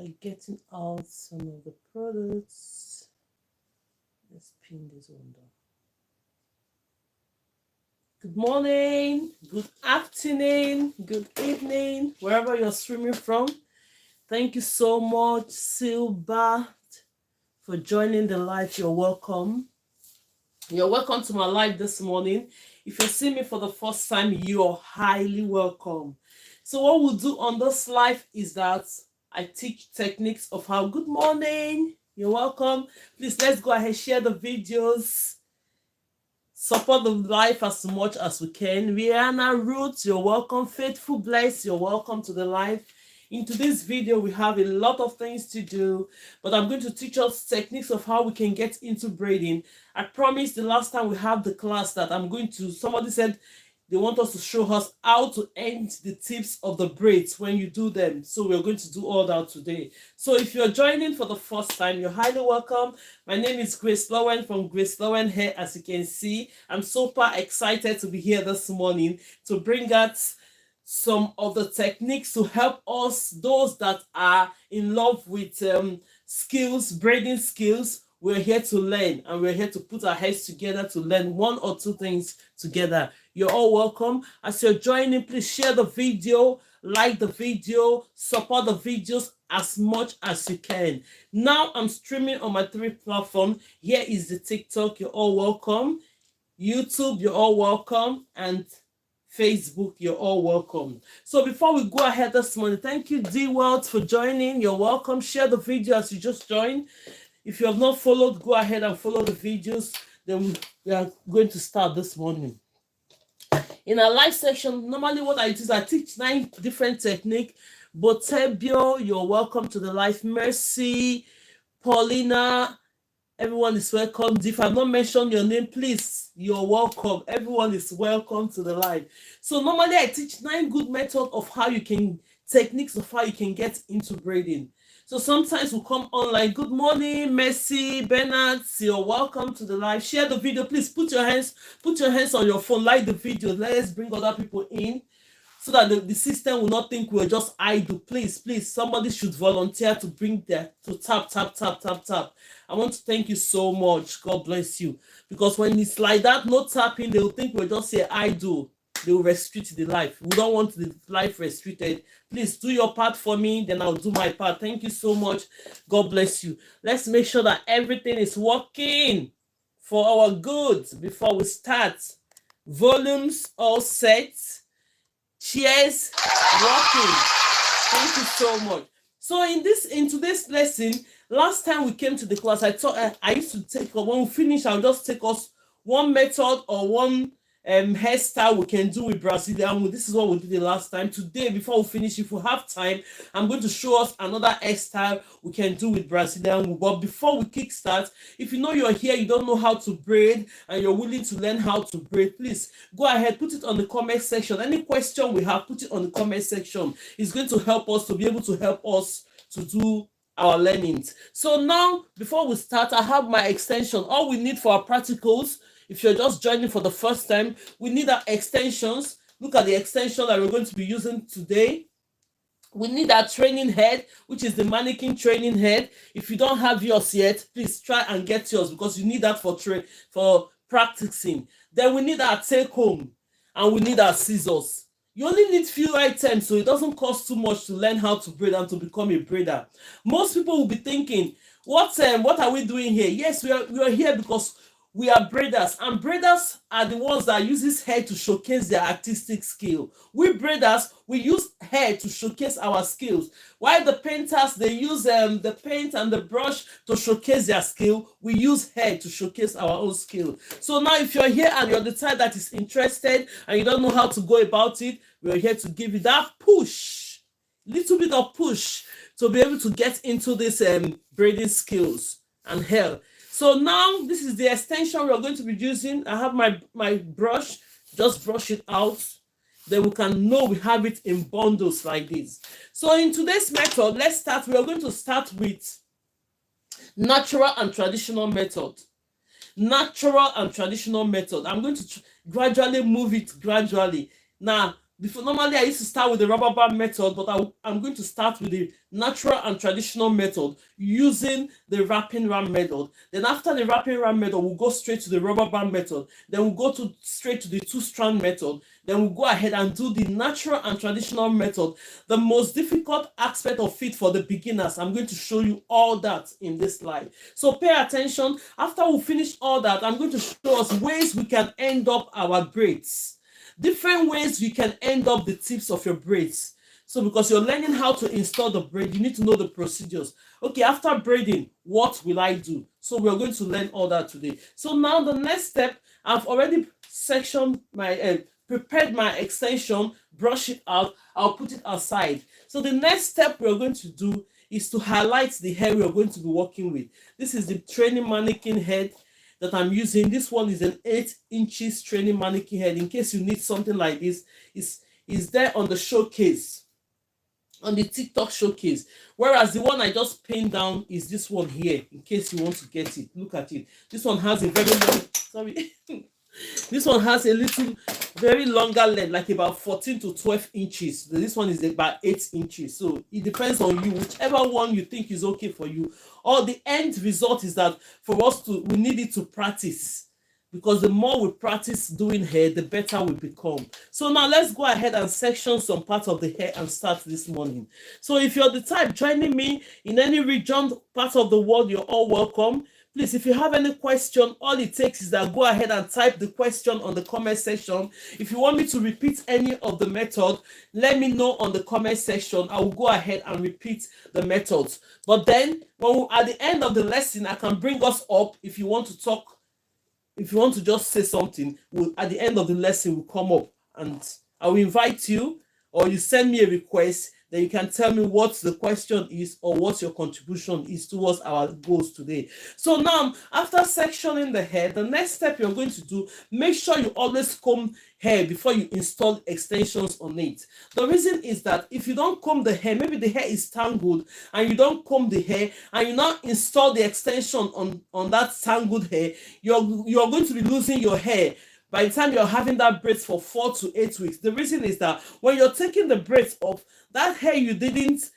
by getting out some of the products. Let's pin this one down. Good morning, good afternoon, good evening, wherever you're streaming from. Thank you so much, Silba, for joining the live. You're welcome. You're welcome to my live this morning. If you're seeing me for the first time, you're highly welcome. So what we'll do on this live is that I teach techniques of how. Good morning. You're welcome. Please, let's go ahead, share the videos. Support the life as much as we can. Rihanna Roots, you're welcome. Faithful Bless, you're welcome to the live. In today's video, we have a lot of things to do, but I'm going to teach us techniques of how we can get into braiding. I promised the last time we have the class that somebody said they want us to show us how to end the tips of the braids when you do them. So we're going to do all that today. So if you're joining for the first time, you're highly welcome. My name is GraceLawen from GraceLawendhair. As you can see, I'm super excited to be here this morning to bring out some of the techniques to help us, those that are in love with skills, braiding skills. We're here to learn, and we're here to put our heads together to learn one or two things together. You're all welcome. As you're joining, please share the video, like the video, support the videos as much as you can. Now I'm streaming on my 3 platforms. Here is the TikTok. You're all welcome. YouTube, you're all welcome. And Facebook, you're all welcome. So before we go ahead this morning, thank you, D-World, for joining. You're welcome. Share the video as you just joined. If you have not followed, go ahead and follow the videos. Then we are going to start this morning. In our live section, normally what I do is I teach 9 different techniques. Botebio, you're welcome to the live. Mercy, Paulina, everyone is welcome. If I've not mentioned your name, please, you're welcome. Everyone is welcome to the live. So normally I teach 9 good methods of techniques of how you can get into braiding. So sometimes we'll come online. Good morning, Mercy, Bernard. You're welcome to the live. Share the video. Please put your hands on your phone, like the video. Let's bring other people in so that the system will not think we're just idle. Please, somebody should volunteer to to tap. I want to thank you so much. God bless you. Because when it's like that, no tapping, they'll think we're just here idle. They will restrict the life. We don't want the life restricted. Please do your part for me, then I'll do my part. Thank you so much. God bless you. Let's make sure that everything is working for our good before we start. Volumes all set. Cheers, working. Thank you so much. So in today's lesson, last time we came to the class, I thought I used to take, when we finish, I'll just take us one method or one hairstyle we can do with Brazilian. This is what we did the last time. Today, before we finish, if we have time, I'm going to show us another hairstyle we can do with Brazilian. But before we kickstart, if you know you're here, you don't know how to braid, and you're willing to learn how to braid, please go ahead, put it on the comment section. Any question we have, put it on the comment section. It's going to help us to be able to help us to do our learnings. So now, before we start, I have my extension. All we need for our practicals, if you're just joining for the first time, we need our extensions. Look at the extension that we're going to be using today. We need our training head, which is the mannequin training head. If you don't have yours yet, please try and get yours, because you need that for practicing. Then we need our take home, and we need our scissors. You only need few items, so it doesn't cost too much to learn how to braid and to become a braider. Most people will be thinking, what are we doing here? Yes, we are here because we are braiders, and braiders are the ones that uses hair to showcase their artistic skill. We braiders, we use hair to showcase our skills. While the painters, they use the paint and the brush to showcase their skill, we use hair to showcase our own skill. So now if you're here and you're the type that is interested and you don't know how to go about it, we're here to give you that push, little bit of push to be able to get into this braiding skills and hair. So now this is the extension we're going to be using. I have my brush, just brush it out. Then we can know we have it in bundles like this. So in today's method, let's start. We are going to start with natural and traditional method. Natural and traditional method. I'm going to gradually move it gradually. Now, Normally I used to start with the rubber band method, but I'm going to start with the natural and traditional method using the wrapping ram method. Then after the wrapping ram method, we'll go straight to the rubber band method. Then we'll go straight to the two-strand method. Then we'll go ahead and do the natural and traditional method. The most difficult aspect of it for the beginners, I'm going to show you all that in this slide. So pay attention. After we finish all that, I'm going to show us ways we can end up our braids. Different ways you can end up the tips of your braids. So because you're learning how to install the braid, you need to know the procedures. Okay, after braiding, what will I do? So we're going to learn all that today. So now the next step, I've already sectioned my prepared my extension, brush it out, I'll put it aside. So the next step we're going to do is to highlight the hair we're going to be working with. This is the training mannequin head that I'm using. This one is an 8 inches training mannequin head. In case you need something like this, is there on the showcase, on the TikTok showcase. Whereas the one I just pinned down is this one here, in case you want to get it. Look at it. This one has a very long, sorry. This one has a little, very longer length, like about 14 to 12 inches. This one is about 8 inches. So it depends on you, whichever one you think is okay for you. Or the end result is that for us we need it to practice. Because the more we practice doing hair, the better we become. So now let's go ahead and section some part of the hair and start this morning. So if you're the type joining me in any region, part of the world, you're all welcome. Please, if you have any question, all it takes is that go ahead and type the question on the comment section. If you want me to repeat any of the method, let me know on the comment section. I will go ahead and repeat the methods. But then, at the end of the lesson, I can bring us up if you want to talk. If you want to just say something, at the end of the lesson, we'll come up and I will invite you, or you send me a request. Then you can tell me what the question is or what your contribution is towards our goals today. So now, after sectioning the hair, the next step you're going to do, make sure you always comb hair before you install extensions on it. The reason is that if you don't comb the hair, maybe the hair is tangled and you don't comb the hair and you now install the extension on that tangled hair, you're going to be losing your hair by the time you're having that braids for 4 to 8 weeks. The reason is that when you're taking the braids off, that hair you didn't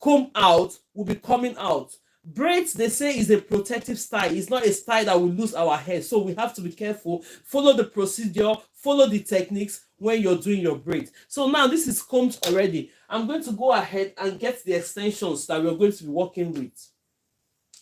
comb out will be coming out. Braids, they say, is a protective style. It's not a style that will lose our hair. So we have to be careful, follow the procedure, follow the techniques when you're doing your braids. So now this is combed already. I'm going to go ahead and get the extensions that we're going to be working with.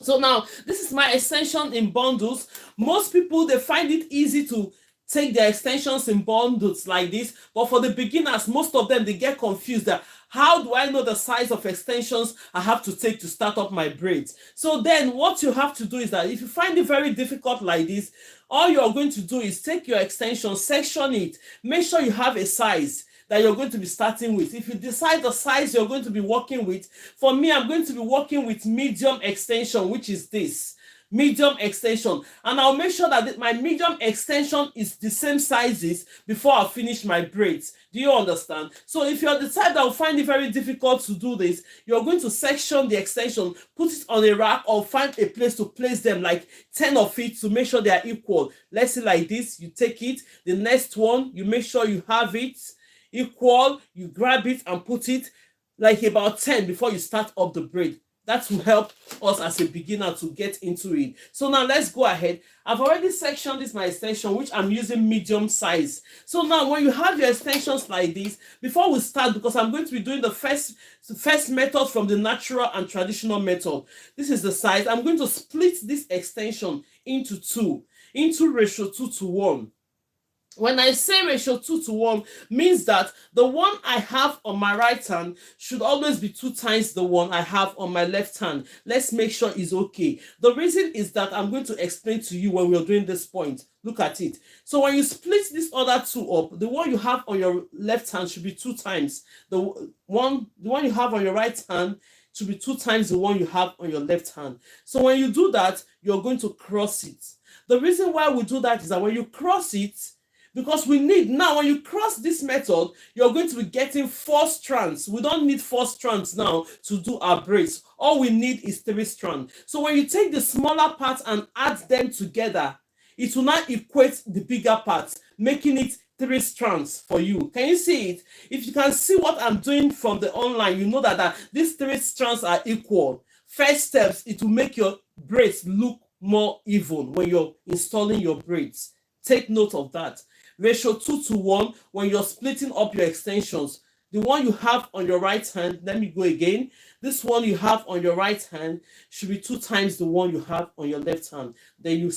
So now this is my extension in bundles. Most people, they find it easy to take their extensions in bundles like this, but for the beginners, most of them, they get confused that how do I know the size of extensions I have to take to start up my braids? So then what you have to do is that if you find it very difficult like this, all you're going to do is take your extension, section it, make sure you have a size that you're going to be starting with. If you decide the size you're going to be working with, for me, I'm going to be working with medium extension, which is this medium extension, and I'll make sure that my medium extension is the same sizes before I finish my braids. Do you understand? So if you're the type that will find it very difficult to do this, you're going to section the extension, put it on a rack, or find a place to place them, like 10 of it, to make sure they are equal. Let's say like this, you take it, the next one, you make sure you have it equal, you grab it and put it like about 10 before you start up the braid. That will help us as a beginner to get into it. So now let's go ahead. I've already sectioned this my extension, which I'm using medium size. So now when you have your extensions like this, before we start, because I'm going to be doing the first method from the natural and traditional method. This is the size. I'm going to split this extension into ratio 2 to 1. When I say ratio 2 to 1, means that the one I have on my right hand should always be 2 times the one I have on my left hand. Let's make sure it's okay. The reason is that I'm going to explain to you when we're doing this point. Look at it. So when you split this other 2 up, the one you have on your left hand should be 2 times. The one you have on your right hand should be 2 times the one you have on your left hand. So when you do that, you're going to cross it. The reason why we do that is that when you cross it, because we need, now when you cross this method, you're going to be getting 4 strands. We don't need 4 strands now to do our braids. All we need is 3 strands. So when you take the smaller parts and add them together, it will not equate the bigger parts, making it 3 strands for you. Can you see it? If you can see what I'm doing from the online, you know that these 3 strands are equal. First steps, it will make your braids look more even when you're installing your braids. Take note of that. Ratio 2:1 when you're splitting up your extensions. The one you have on your right hand, let me go again. This one you have on your right hand should be 2 times the one you have on your left hand. Then you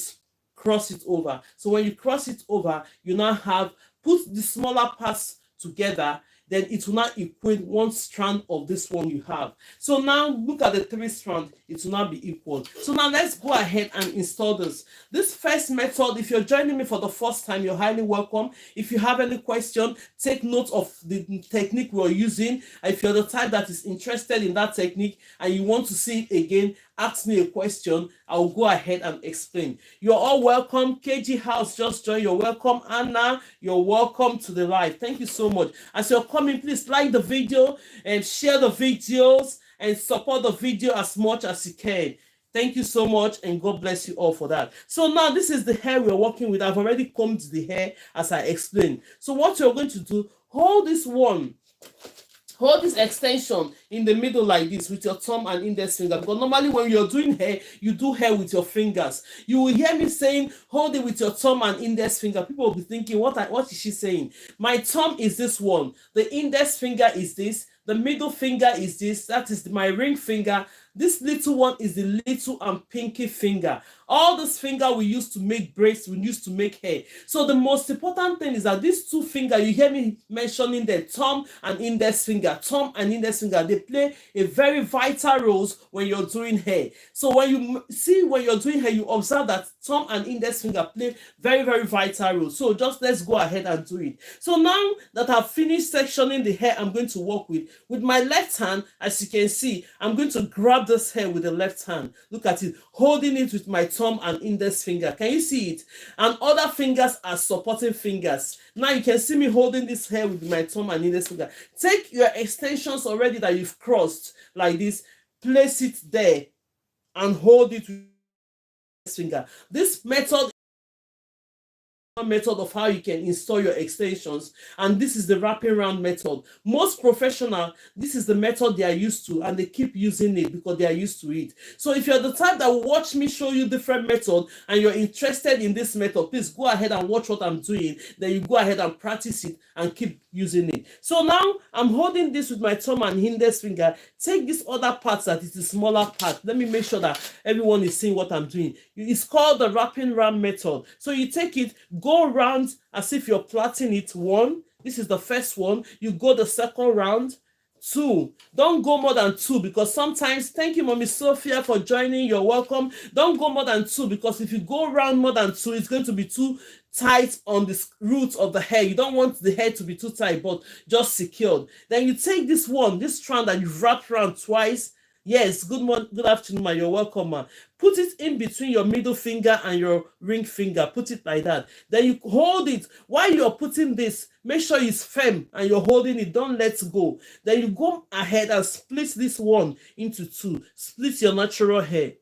cross it over. So when you cross it over, you now have put the smaller parts together, then it will not equate 1 strand of this one you have. So now look at the 3 strand, it will not be equal. So now let's go ahead and install this. This first method, if you're joining me for the first time, you're highly welcome. If you have any question, take note of the technique we're using. If you're the type that is interested in that technique and you want to see it again, ask me a question. I'll go ahead and explain. You're all welcome. KG House just joined. You're welcome. Anna, you're welcome to the live. Thank you so much. As you're coming, please like the video and share the videos and support the video as much as you can. Thank you so much and God bless you all for that. So now this is the hair we're working with. I've already combed the hair as I explained. So what you're going to do, hold this extension in the middle like this with your thumb and index finger, because normally when you're doing hair, you do hair with your fingers. You will hear me saying hold it with your thumb and index finger. People will be thinking, what is she saying? My thumb is this one, the index finger is this, the middle finger is this, that is my ring finger. This little one is the little and pinky finger. All this finger we use to make braids, we use to make hair. So the most important thing is that these 2 fingers, you hear me mentioning the thumb and index finger. Thumb and index finger, they play a very vital role when you're doing hair. So when you're doing hair, you observe that thumb and index finger play very, very vital roles. So just let's go ahead and do it. So now that I've finished sectioning the hair I'm going to work with my left hand, as you can see, I'm going to grab this hair with the left hand. Look at it, holding it with my thumb and index finger. Can you see it? And other fingers are supporting fingers. Now you can see me holding this hair with my thumb and index finger. Take your extensions already that you've crossed like this, place it there and hold it with your finger. This method of how you can install your extensions, and this is the wrapping around method. Most professional, this is the method they are used to and they keep using it because they are used to it. So if you're the type that will watch me show you different method and you're interested in this method, please go ahead and watch what I'm doing, then you go ahead and practice it and keep using it. So now I'm holding this with my thumb and index finger. Take this other part that is the smaller part. Let me make sure that everyone is seeing what I'm doing. It's called the wrapping round method. So you take it, go around as if you're plaiting it. 1, this is the first one. You go the second round. 2, don't go more than 2 because sometimes, thank you Mommy Sophia for joining, you're welcome. Don't go more than 2 because if you go around more than 2, it's going to be too tight on the roots of the hair. You don't want the hair to be too tight but just secured. Then you take this strand that you've wrapped around twice. Yes, good morning, good afternoon, ma. You're welcome, ma. Put it in between your middle finger and your ring finger. Put it like that. Then you hold it. While you're putting this, make sure it's firm and you're holding it. Don't let go. Then you go ahead and split this one into 2. Split your natural hair.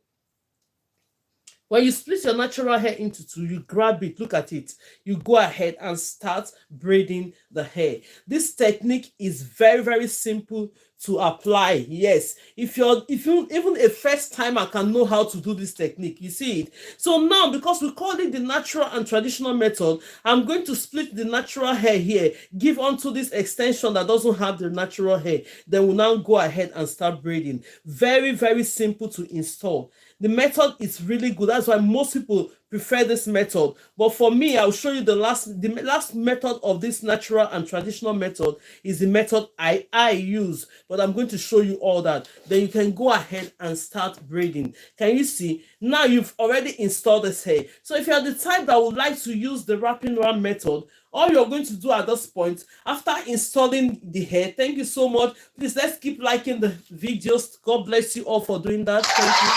When you split your natural hair into 2, you grab it, look at it. You go ahead and start braiding the hair. This technique is very, very simple to apply. Yes, if you even a first timer can know how to do this technique. You see it? So now, because we call it the natural and traditional method, I'm going to split the natural hair here, give onto this extension that doesn't have the natural hair. Then we'll now go ahead and start braiding. Very, very simple to install. The method is really good. That's why most people prefer this method. But for me, I'll show you the last method of this natural and traditional method is the method I use. But I'm going to show you all that. Then you can go ahead and start braiding. Can you see? Now you've already installed this hair. So if you're the type that would like to use the wrapping around method, all you're going to do at this point, after installing the hair, thank you so much. Please, let's keep liking the videos. God bless you all for doing that. Thank you.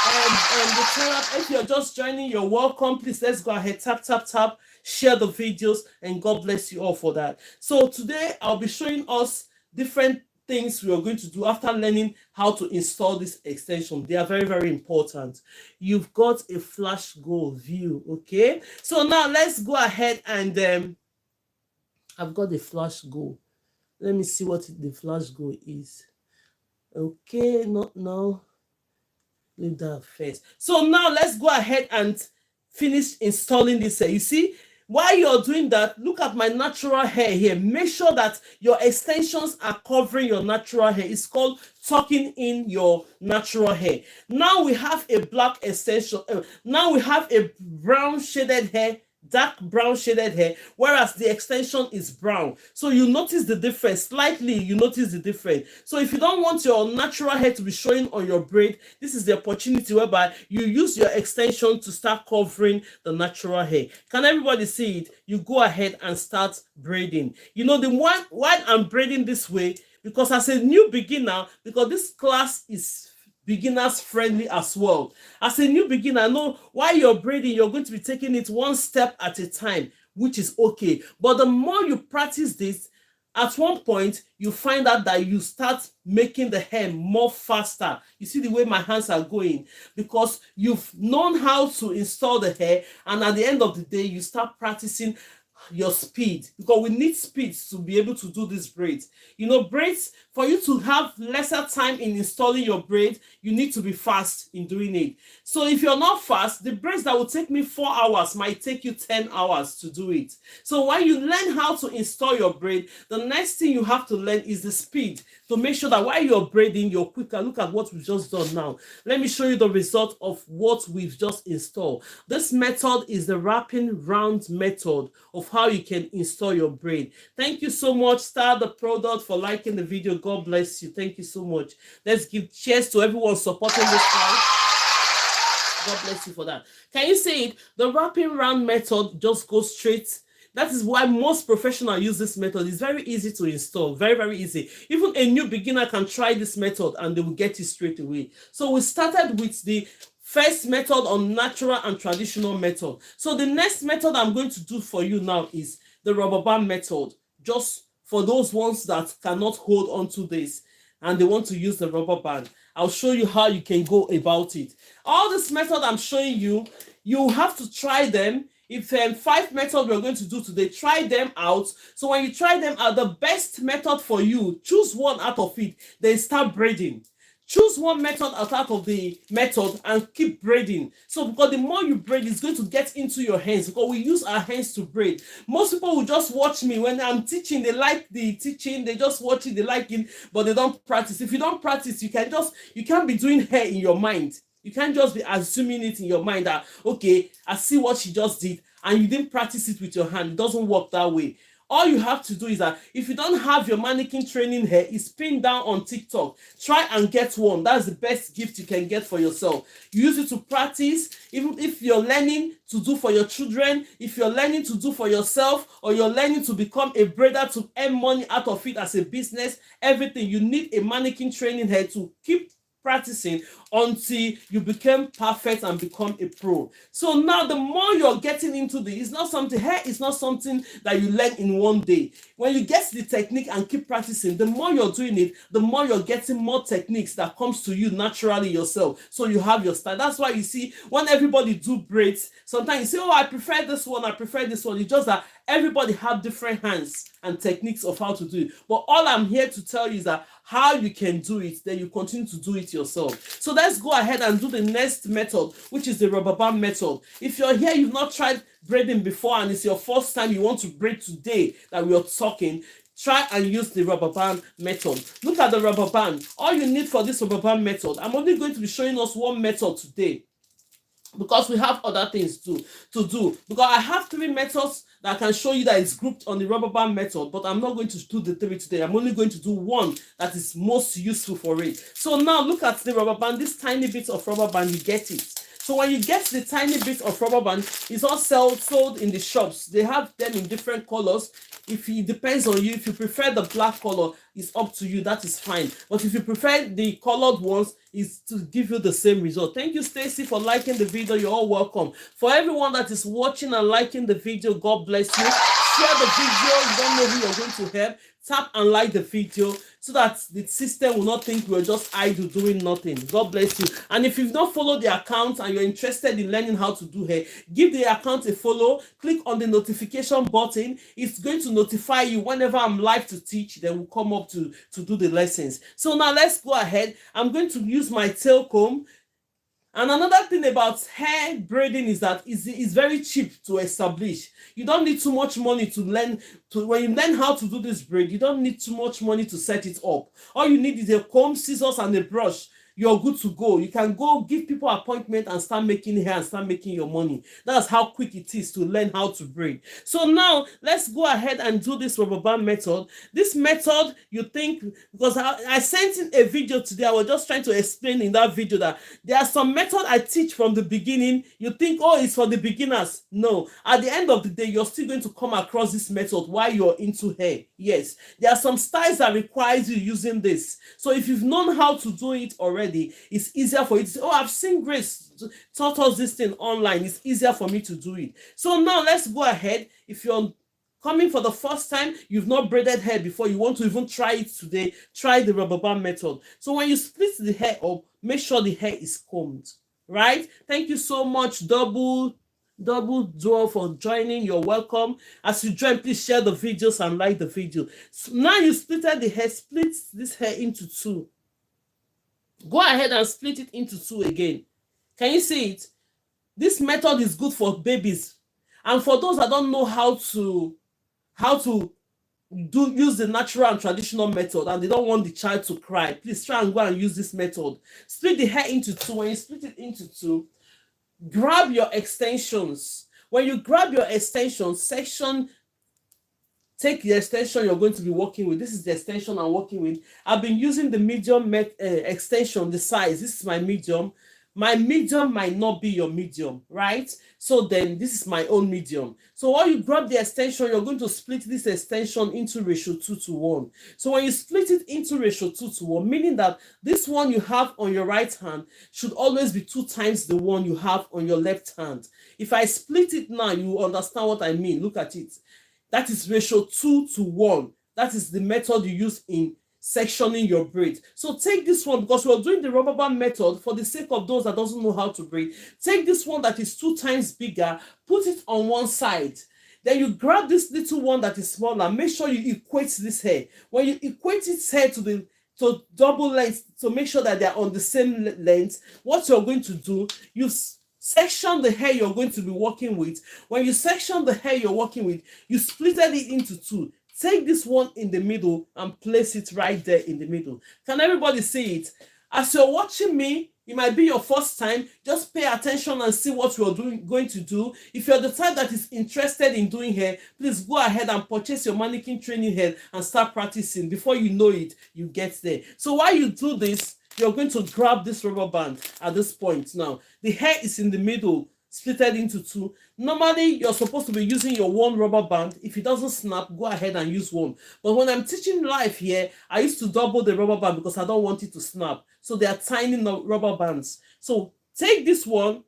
The channel, if you're just joining, you're welcome. Please, let's go ahead, tap, share the videos, and God bless you all for that. So today, I'll be showing us different things we are going to do after learning how to install this extension. They are very, very important. You've got a flash goal view, okay? So now let's go ahead and I've got the flash go. Let me see what the flash go is. Okay, not now. Leave that first. So now let's go ahead and finish installing this hair. You see, while you're doing that, look at my natural hair here. Make sure that your extensions are covering your natural hair. It's called tucking in your natural hair. Now we have a black extension. Now we have a brown shaded hair, dark brown shaded hair, whereas the extension is brown. So you notice the difference. Slightly, you notice the difference. So if you don't want your natural hair to be showing on your braid, this is the opportunity whereby you use your extension to start covering the natural hair. Can everybody see it? You go ahead and start braiding. You know, the one why I'm braiding this way, because as a new beginner, because this class is beginners friendly as well. As a new beginner, know while you're braiding, you're going to be taking it one step at a time, which is okay. But the more you practice this, at one point you find out that you start making the hair more faster. You see the way my hands are going, because you've known how to install the hair, and at the end of the day you start practicing your speed, because we need speed to be able to do these braids. You know, braids, for you to have lesser time in installing your braid, you need to be fast in doing it. So if you're not fast, the braids that will take me 4 hours might take you 10 hours to do it. So when you learn how to install your braid, the next thing you have to learn is the speed, to make sure that while you're braiding, you're quicker. Look at what we've just done now. Let me show you the result of what we've just installed. This method is the wrapping round method of how you can install your braid. Thank you so much, Star the Product, for liking the video. God bless you. Thank you so much. Let's give cheers to everyone supporting this channel. God bless you for that. Can you see it? The wrapping round method just goes straight. That is why most professionals use this method. It's very easy to install, very, very easy. Even a new beginner can try this method and they will get it straight away. So we started with the first method on natural and traditional method. So the next method I'm going to do for you now is the rubber band method, just for those ones that cannot hold on to this and they want to use the rubber band. I'll show you how you can go about it. All this method I'm showing you, you have to try them. If 5 methods we're going to do today, try them out. So when you try them out, the best method for you, choose one out of it, then start braiding. Choose one method out of the method and keep braiding. So because the more you braid, it's going to get into your hands, because we use our hands to braid. Most people will just watch me when I'm teaching. They like the teaching, they just watch it, they like it, but they don't practice. If you don't practice, you can't be doing hair in your mind. You can't just be assuming it in your mind that, okay, I see what she just did, and you didn't practice it with your hand. It doesn't work that way. All you have to do is that if you don't have your mannequin training hair, it's pinned down on TikTok. Try and get one. That's the best gift you can get for yourself. You use it to practice, even if you're learning to do for your children, if you're learning to do for yourself, or you're learning to become a braider to earn money out of it as a business, everything. You need a mannequin training hair to keep practicing until you become perfect and become a pro. So now the more you're getting into this, hair is not something that you learn in one day. When you get the technique and keep practicing, the more you're doing it, the more you're getting more techniques that comes to you naturally yourself. So you have your style. That's why you see when everybody do braids, sometimes you say, oh, I prefer this one, I prefer this one. It's just that everybody have different hands and techniques of how to do it. But all I'm here to tell you is that how you can do it, then you continue to do it yourself. So let's go ahead and do the next method, which is the rubber band method. If you're here, you've not tried braiding before, and it's your first time you want to braid today that we are talking, try and use the rubber band method. Look at the rubber band. All you need for this rubber band method, I'm only going to be showing us one method today, because we have other things to do. Because I have 3 methods that I can show you that is grouped on the rubber band method, but I'm not going to do the 3 today. I'm only going to do one that is most useful for it. So now look at the rubber band, this tiny bit of rubber band, you get it. So when you get the tiny bit of rubber band, it's all sold in the shops. They have them in different colors. If it depends on you, if you prefer the black color, it's up to you. That is fine. But if you prefer the colored ones, it's to give you the same result. Thank you, Stacy, for liking the video. You're all welcome. For everyone that is watching and liking the video, God bless you. Share the video. You don't know who you're going to help. tap and like the video so that the system will not think we're just idle doing nothing. God bless you. And if you've not followed the account and you're interested in learning how to do hair, give the account a follow. Click on the notification button. It's going to notify you whenever I'm live to teach. Then we'll come up to do the lessons. So now let's go ahead. I'm going to use my tail comb. And another thing about hair braiding is that it's very cheap to establish. You don't need too much money to learn. When you learn how to do this braid, you don't need too much money to set it up. All you need is a comb, scissors, and a brush. You're good to go. You can go give people appointment and start making hair and start making your money. That's how quick it is to learn how to braid. So now let's go ahead and do this rubber band method. This method, you think, because I sent in a video today, I was just trying to explain in that video that there are some methods I teach from the beginning. You think, oh, it's for the beginners. No, at the end of the day, you're still going to come across this method while you're into hair. Yes, there are some styles that requires you using this. So if you've known how to do it already, it's easier for you to say, oh, I've seen Grace taught us this thing online. It's easier for me to do it. So now let's go ahead. If you're coming for the first time, you've not braided hair before, you want to even try it today, try the rubber band method. So when you split the hair up, make sure the hair is combed, right? Thank you so much, double duo, for joining. You're welcome. As you join, please share the videos and like the video. So now you splitted the hair, split this hair into two. Go ahead and split it into two again. Can you see it? This method is good for babies. And for those that don't know how to use the natural and traditional method and they don't want the child to cry, please try and go and use this method. Split the hair into two. When you split it into two, grab your extensions. When you grab your extension section, take the extension you're going to be working with. This is the extension I'm working with. I've been using the medium extension, the size. This is my medium. My medium might not be your medium, right? So then this is my own medium. So while you grab the extension, you're going to split this extension into ratio 2:1. So when you split it into ratio 2:1, meaning that this one you have on your right hand should always be 2 times the one you have on your left hand. If I split it now, you understand what I mean. Look at it. That is ratio 2:1. That is the method you use in sectioning your braid. So take this one, because we're doing the rubber band method for the sake of those that doesn't know how to braid. Take this one that is 2 times bigger, put it on one side. Then you grab this little one that is smaller. Make sure you equate this hair. When you equate its hair to double length, to make sure that they're on the same length, what you're going to do, you section the hair you're going to be working with. When you section the hair you're working with, you splitted it into two. Take this one in the middle and place it right there in the middle. Can everybody see it? As you're watching me, it might be your first time. Just pay attention and see what we're going to do. If you're the type that is interested in doing hair, please go ahead and purchase your mannequin training hair and start practicing. Before you know it, you get there. So while you do this, you're going to grab this rubber band at this point. Now, the hair is in the middle, splitted into two. Normally, you're supposed to be using your one rubber band. If it doesn't snap, go ahead and use one. But when I'm teaching live here, I used to double the rubber band because I don't want it to snap. So they are tiny rubber bands. So take this one,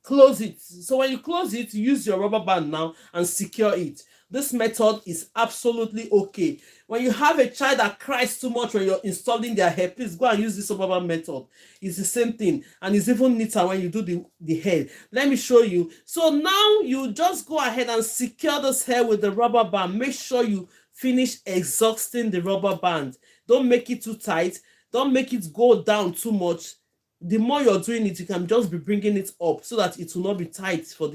close it. So when you close it, use your rubber band now and secure it. This method is absolutely okay. When you have a child that cries too much when you're installing their hair, please go and use this rubber band method. It's the same thing, and it's even neater when you do the hair. Let me show you. So now you just go ahead and secure this hair with the rubber band. Make sure you finish exhausting the rubber band. Don't make it too tight. Don't make it go down too much. The more you're doing it, you can just be bringing it up so that it will not be tight for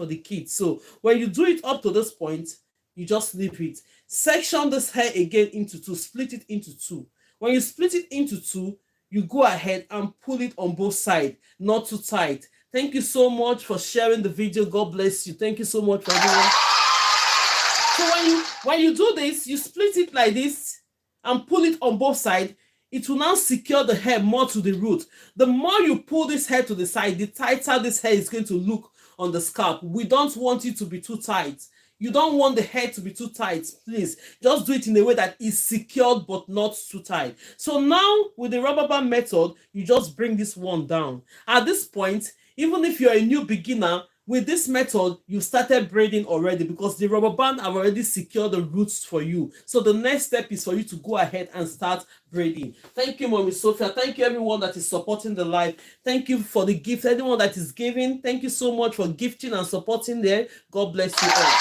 the kids. So when you do it up to this point, you just leave it. Section this hair again into two, split it into two. When you split it into two, you go ahead and pull it on both sides, not too tight. Thank you so much for sharing the video. God bless you. Thank you so much for everyone. So when you do this, you split it like this and pull it on both sides. It will now secure the hair more to the root. The more you pull this hair to the side, the tighter this hair is going to look on the scalp. We don't want it to be too tight. You don't want the hair to be too tight. Please just do it in a way that is secured but not too tight. So now with the rubber band method, you just bring this one down. At this point, even if you're a new beginner, with this method, you started braiding already because the rubber band have already secured the roots for you. So the next step is for you to go ahead and start braiding. Thank you, Mommy Sophia. Thank you, everyone that is supporting the live. Thank you for the gift. Anyone that is giving, thank you so much for gifting and supporting there. God bless you all.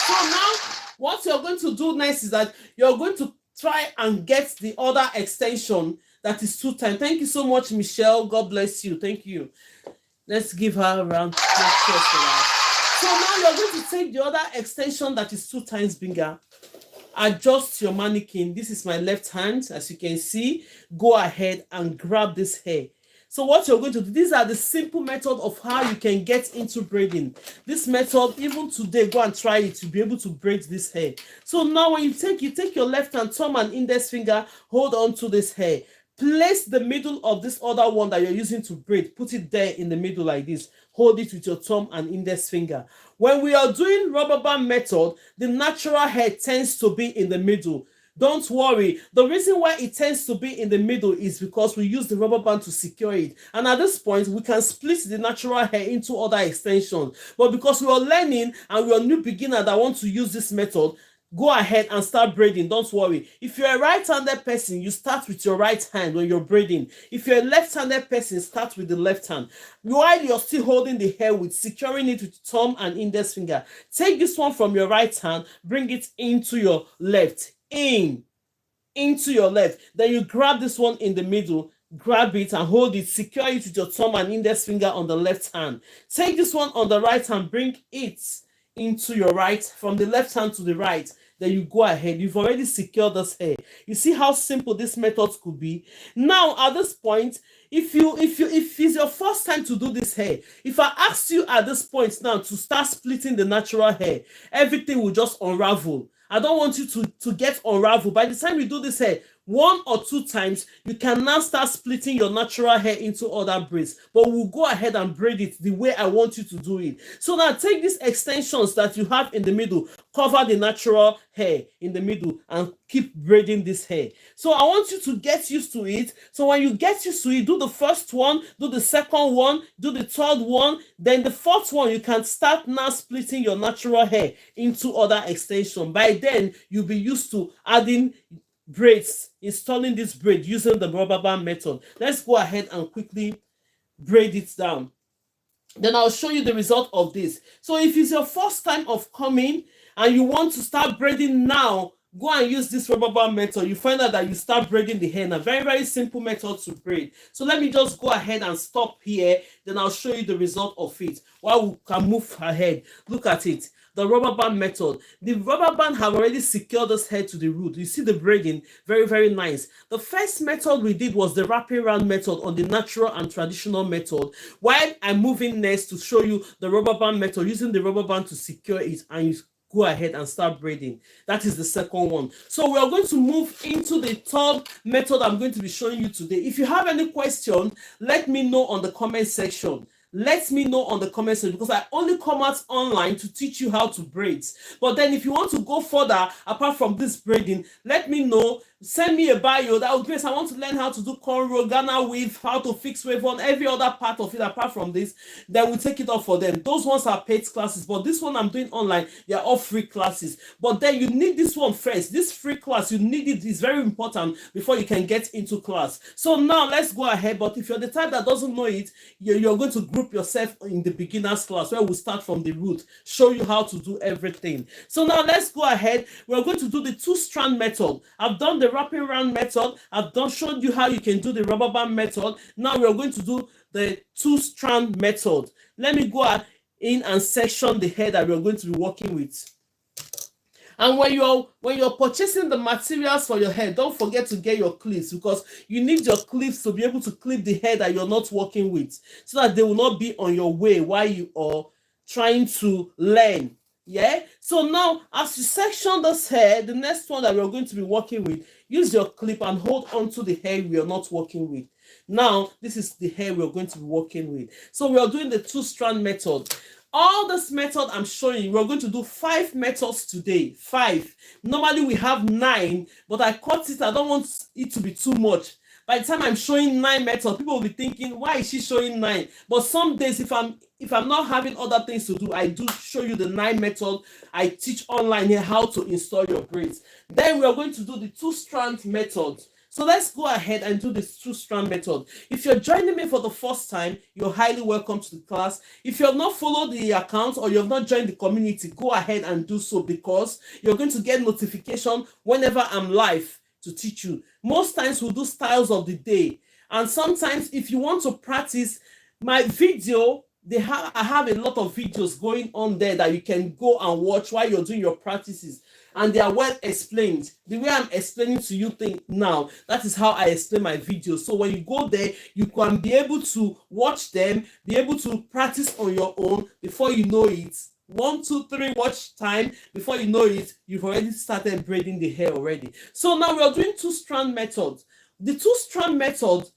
So now, what you're going to do next is that you're going to try and get the other extension that is 2 times. Thank you so much, Michelle. God bless you. Thank you. Let's give her a round of applause for that. So now you're going to take the other extension that is 2 times bigger. Adjust your mannequin. This is my left hand, as you can see. Go ahead and grab this hair. So what you're going to do, these are the simple method of how you can get into braiding. This method, even today, go and try it to be able to braid this hair. So now when you take your left hand, thumb and index finger, hold on to this hair. Place the middle of this other one that you're using to braid. Put it there in the middle like this. Hold it with your thumb and index finger. When we are doing rubber band method, the natural hair tends to be in the middle. Don't worry. The reason why it tends to be in the middle is because we use the rubber band to secure it. And at this point, we can split the natural hair into other extensions. But because we are learning and we are new beginner that want to use this method, go ahead and start braiding. Don't worry. If you're a right-handed person, you start with your right hand when you're braiding. If you're a left-handed person, start with the left hand. While you're still holding the hair with securing it with thumb and index finger, take this one from your right hand, bring it into your left. Into your left. Then you grab this one in the middle, grab it and hold it, secure it with your thumb and index finger on the left hand. Take this one on the right hand, bring it into your right, from the left hand to the right. Then you go ahead. You've already secured this hair. You see how simple this method could be. Now at this point, if it's your first time to do this hair, if I ask you at this point now to start splitting the natural hair, everything will just unravel. I don't want you to get unraveled. By the time you do this hair 1 or 2 times, you can now start splitting your natural hair into other braids. But we'll go ahead and braid it the way I want you to do it. So now take these extensions that you have in the middle, cover the natural hair in the middle and keep braiding this hair. So I want you to get used to it. So when you get used to it, do the first one, do the second one, do the third one, then the fourth one, you can start now splitting your natural hair into other extensions. By then, you'll be used to adding braids, installing this braid using the rubber band method. Let's go ahead and quickly braid it down. Then I'll show you the result of this. So if it's your first time of coming and you want to start braiding now, go and use this rubber band method. You find out that you start braiding the hair now. Very, very simple method to braid. So let me just go ahead and stop here. Then I'll show you the result of it while we can move ahead. Look at it. The rubber band method. The rubber band have already secured this hair to the root. You see the braiding, very, very nice. The first method we did was the wrapping round method on the natural and traditional method. While I'm moving next to show you the rubber band method, using the rubber band to secure it, and you go ahead and start braiding. That is the second one. So we are going to move into the third method I'm going to be showing you today. If you have any question, let me know on the comment section. Let me know on the comment section, because I only come out online to teach you how to braid. But then if you want to go further apart from this braiding, let me know. Send me a bio. That would be great. I want to learn how to do cornrow, Ghana weave, how to fix wave on every other part of it apart from this. Then we'll take it off for them. Those ones are paid classes, but this one I'm doing online. They are all free classes. But then you need this one first. This free class, you need it. It's very important before you can get into class. So now let's go ahead. But if you're the type that doesn't know it, you're going to group yourself in the beginners class where we'll start from the root, show you how to do everything. So now let's go ahead. We're going to do the 2-strand method. I've done the wrapping round method. I've showed you how you can do the rubber band method. Now we're going to do the 2-strand method. Let me go in and section the hair that we're going to be working with. And when you're purchasing the materials for your hair, don't forget to get your clips, because you need your clips to be able to clip the hair that you're not working with, so that they will not be on your way while you are trying to learn. Yeah. So now, as you section this hair, the next one that we're going to be working with, use your clip and hold on to the hair we are not working with. Now, this is the hair we're going to be working with. So we are doing the 2-strand method. All this method I'm showing you, we're going to do 5 methods today. 5. Normally we have 9, but I cut it. I don't want it to be too much. By the time I'm showing 9 methods, people will be thinking, why is she showing 9? But some days, if I'm not having other things to do, I do show you the 9 method. I teach online here how to install your braids. Then we are going to do the 2-strand method. So let's go ahead and do this 2-strand method. If you're joining me for the first time, you're highly welcome to the class. If you have not followed the account or you have not joined the community, go ahead and do so, because you're going to get notification whenever I'm live to teach you. Most times we'll do styles of the day, and sometimes if you want to practice my video, I have a lot of videos going on there that you can go and watch while you're doing your practices, and they are well explained. The way I'm explaining to you now, that is how I explain my videos. So when you go there, you can be able to watch them, be able to practice on your own. Before you know it, 1, 2, 3 watch time, before you know it, you've already started braiding the hair already. So now we are doing 2-strand method. The 2-strand method,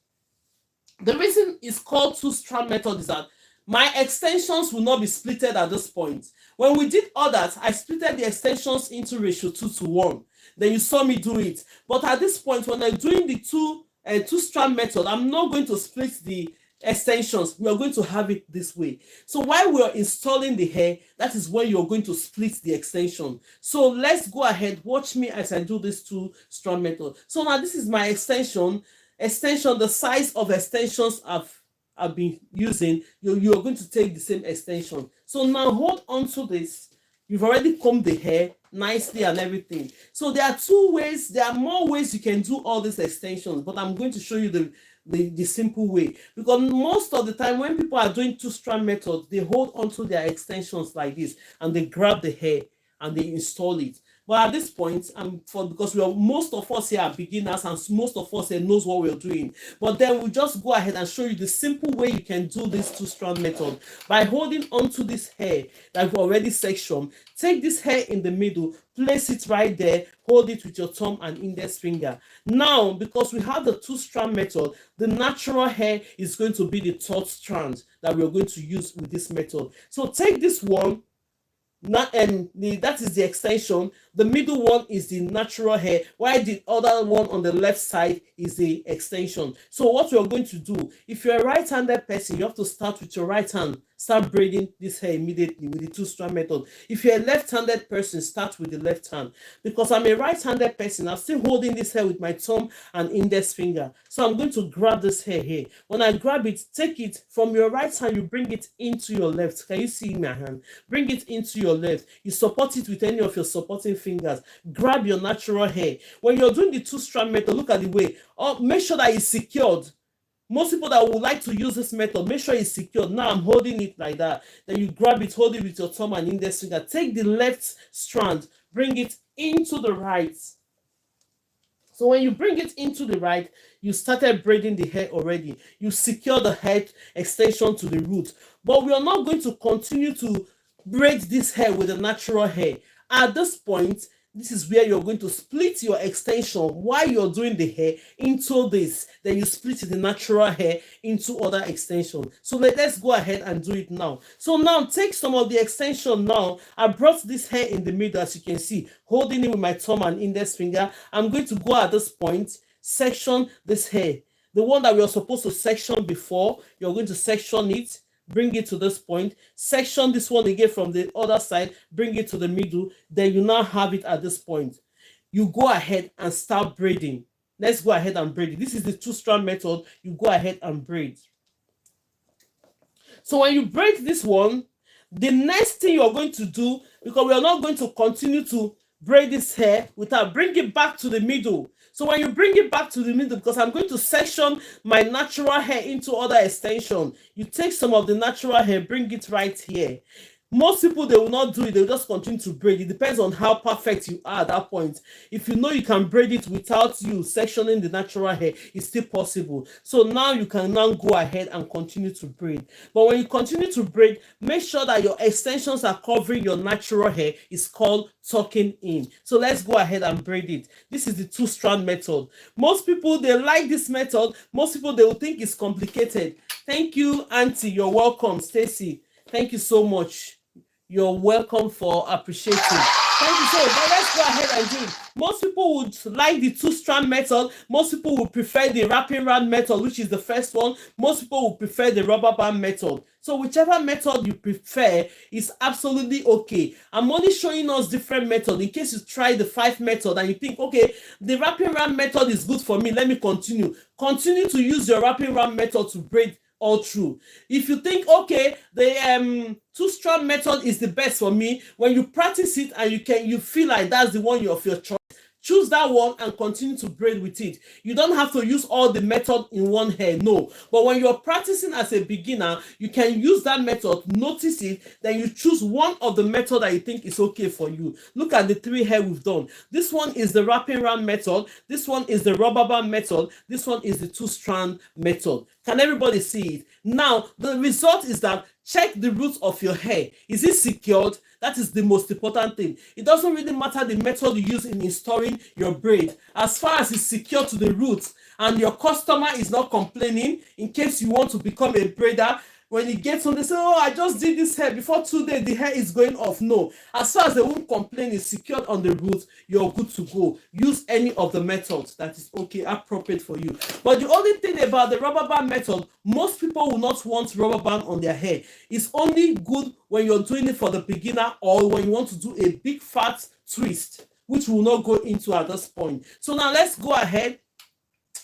the reason it's called 2-strand method is that my extensions will not be splitted at this point. When we did others, I splitted the extensions into ratio 2:1. Then you saw me do it. But at this point, when I'm doing the 2-strand method, I'm not going to split the extensions. We are going to have it this way. So while we are installing the hair, that is when you're going to split the extension. So let's go ahead, watch me as I do this 2-strand method. So now this is my extension, the size of extensions I've been using. You're going to take the same extension. So now hold on to this. You've already combed the hair nicely and everything. So there are 2 ways, there are more ways you can do all these extensions, but I'm going to show you the simple way, because most of the time when people are doing 2-strand methods, they hold onto their extensions like this and they grab the hair and they install it. But at this point, because most of us here are beginners and most of us here knows what we're doing. But then we'll just go ahead and show you the simple way you can do this 2-strand method by holding onto this hair that we've already sectioned. Take this hair in the middle, place it right there, hold it with your thumb and index finger. Now, because we have the 2-strand method, the natural hair is going to be the 3rd strand that we're going to use with this method. So take this one. That is the extension. The middle one is the natural hair, while the other one on the left side is the extension. So what you're going to do, if you're a right-handed person, you have to start with your right hand. Start braiding this hair immediately with the 2-strand method. If you're a left-handed person, start with the left hand. Because I'm a right-handed person, I'm still holding this hair with my thumb and index finger. So I'm going to grab this hair here. When I grab it, take it from your right hand, you bring it into your left. Can you see my hand? Bring it into your left. You support it with any of your supporting fingers. Grab your natural hair. When you're doing the 2-strand method, look at the way. Make sure that it's secured. Most people that would like to use this method, make sure it's secured. Now I'm holding it like that. Then you grab it, hold it with your thumb and index finger. Take the left strand, bring it into the right. So when you bring it into the right, you started braiding the hair already. You secure the head extension to the root. But we are not going to continue to braid this hair with the natural hair. At this point, this is where you're going to split your extension while you're doing the hair into this. Then you split the natural hair into other extension. So let's go ahead and do it now. So now take some of the extension now. I brought this hair in the middle, as you can see, holding it with my thumb and index finger. I'm going to go at this point, section this hair. The one that we were supposed to section before, you're going to section it. Bring it to this point, section this one again from the other side, bring it to the middle, then you now have it at this point. You go ahead and start braiding. Let's go ahead and braid it. This is the 2-strand method. You go ahead and braid. So when you braid this one, the next thing you're going to do, because we are not going to continue to braid this hair without, bring it back to the middle. So when you bring it back to the middle, because I'm going to section my natural hair into other extension, you take some of the natural hair, bring it right here. Most people, they will not do it. They'll just continue to braid. It depends on how perfect you are at that point. If you know you can braid it without you sectioning the natural hair, it's still possible. So now you can now go ahead and continue to braid. But when you continue to braid, make sure that your extensions are covering your natural hair. It's called tucking in. So let's go ahead and braid it. This is the 2-strand method. Most people, they like this method. Most people, they will think it's complicated. Thank you, Auntie. You're welcome. Stacy, thank you so much. You're welcome for appreciating. Thank you so much. Now let's go ahead and do it. Most people would like the two-strand method. Most people would prefer the wrapping round method, which is the first one. Most people would prefer the rubber band method. So whichever method you prefer is absolutely okay. I'm only showing us different methods in case you try the 5 method and you think, okay, the wrapping round method is good for me. Let me continue. Continue to use your wrapping round method to braid all through. If you think, okay, the two-strand method is the best for me, when you practice it and you feel like that's the one of your choice, choose that one and continue to braid with it. You don't have to use all the method in one hair, no. But when you're practicing as a beginner, you can use that method, notice it, then you choose one of the method that you think is okay for you. Look at the 3 hair we've done. This one is the wrapping round method, this one is the rubber band method, this one is the two-strand method. Can everybody see it? Now, the result is that check the roots of your hair. Is it secured? That is the most important thing. It doesn't really matter the method you use in installing your braid. As far as it's secure to the roots and your customer is not complaining, in case you want to become a braider, when it gets on, they say, oh, I just did this hair. Before 2 days, the hair is going off. No. As far as they won't complain, it's secured on the roots, you're good to go. Use any of the methods that is okay, appropriate for you. But the only thing about the rubber band method, most people will not want rubber band on their hair. It's only good when you're doing it for the beginner or when you want to do a big fat twist, which we'll not go into at this point. So now let's go ahead.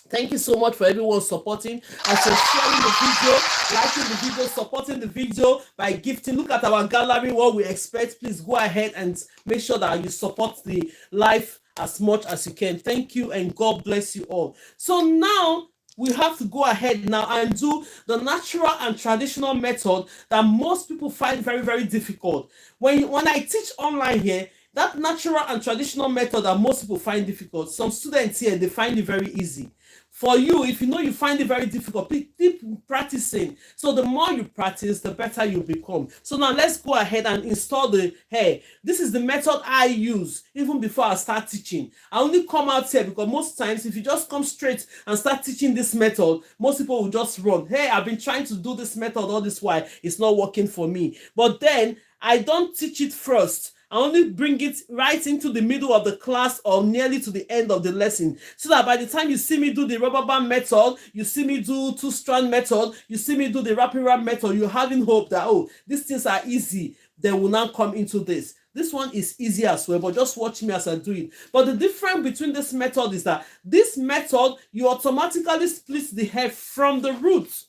Thank you so much for everyone supporting and for sharing the video, liking the video, supporting the video by gifting. Look at our gallery, what we expect. Please go ahead and make sure that you support the live as much as you can. Thank you and God bless you all. So now we have to go ahead now and do the natural and traditional method that most people find very, very difficult. When I teach online here, that natural and traditional method that most people find difficult, some students here, they find it very easy. For you, if you know you find it very difficult, keep practicing. So the more you practice, the better you become. So now let's go ahead and install the hair. This is the method I use even before I start teaching. I only come out here because most times if you just come straight and start teaching this method, most people will just run. Hey, I've been trying to do this method all this while. It's not working for me. But then I don't teach it first. I only bring it right into the middle of the class or nearly to the end of the lesson, so that by the time you see me do the rubber band method, you see me do two-strand method, you see me do the wrapping round method, you're having hope that, oh, these things are easy. They will now come into this. This one is easy as well, but just watch me as I do it. But the difference between this method is that this method, you automatically split the hair from the roots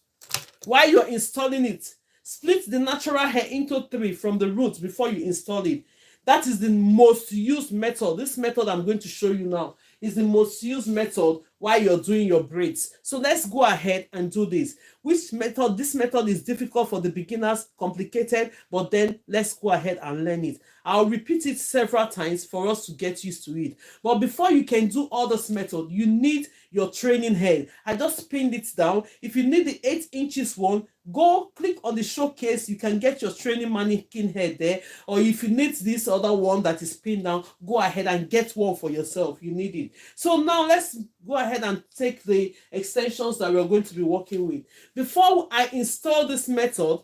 while you're installing it. Split the natural hair into 3 from the roots before you install it. That is the most used method. This method I'm going to show you now is the most used method while you're doing your braids. So let's go ahead and do this. Which method? This method is difficult for the beginners, complicated, but then let's go ahead and learn it. I'll repeat it several times for us to get used to it. But before you can do all this method, you need your training head. I just pinned it down. If you need the 8 inches one, go click on the showcase. You can get your training mannequin head there. Or if you need this other one that is pinned down, go ahead and get one for yourself. You need it. So now let's go ahead and take the extensions that we're going to be working with. Before I install this method,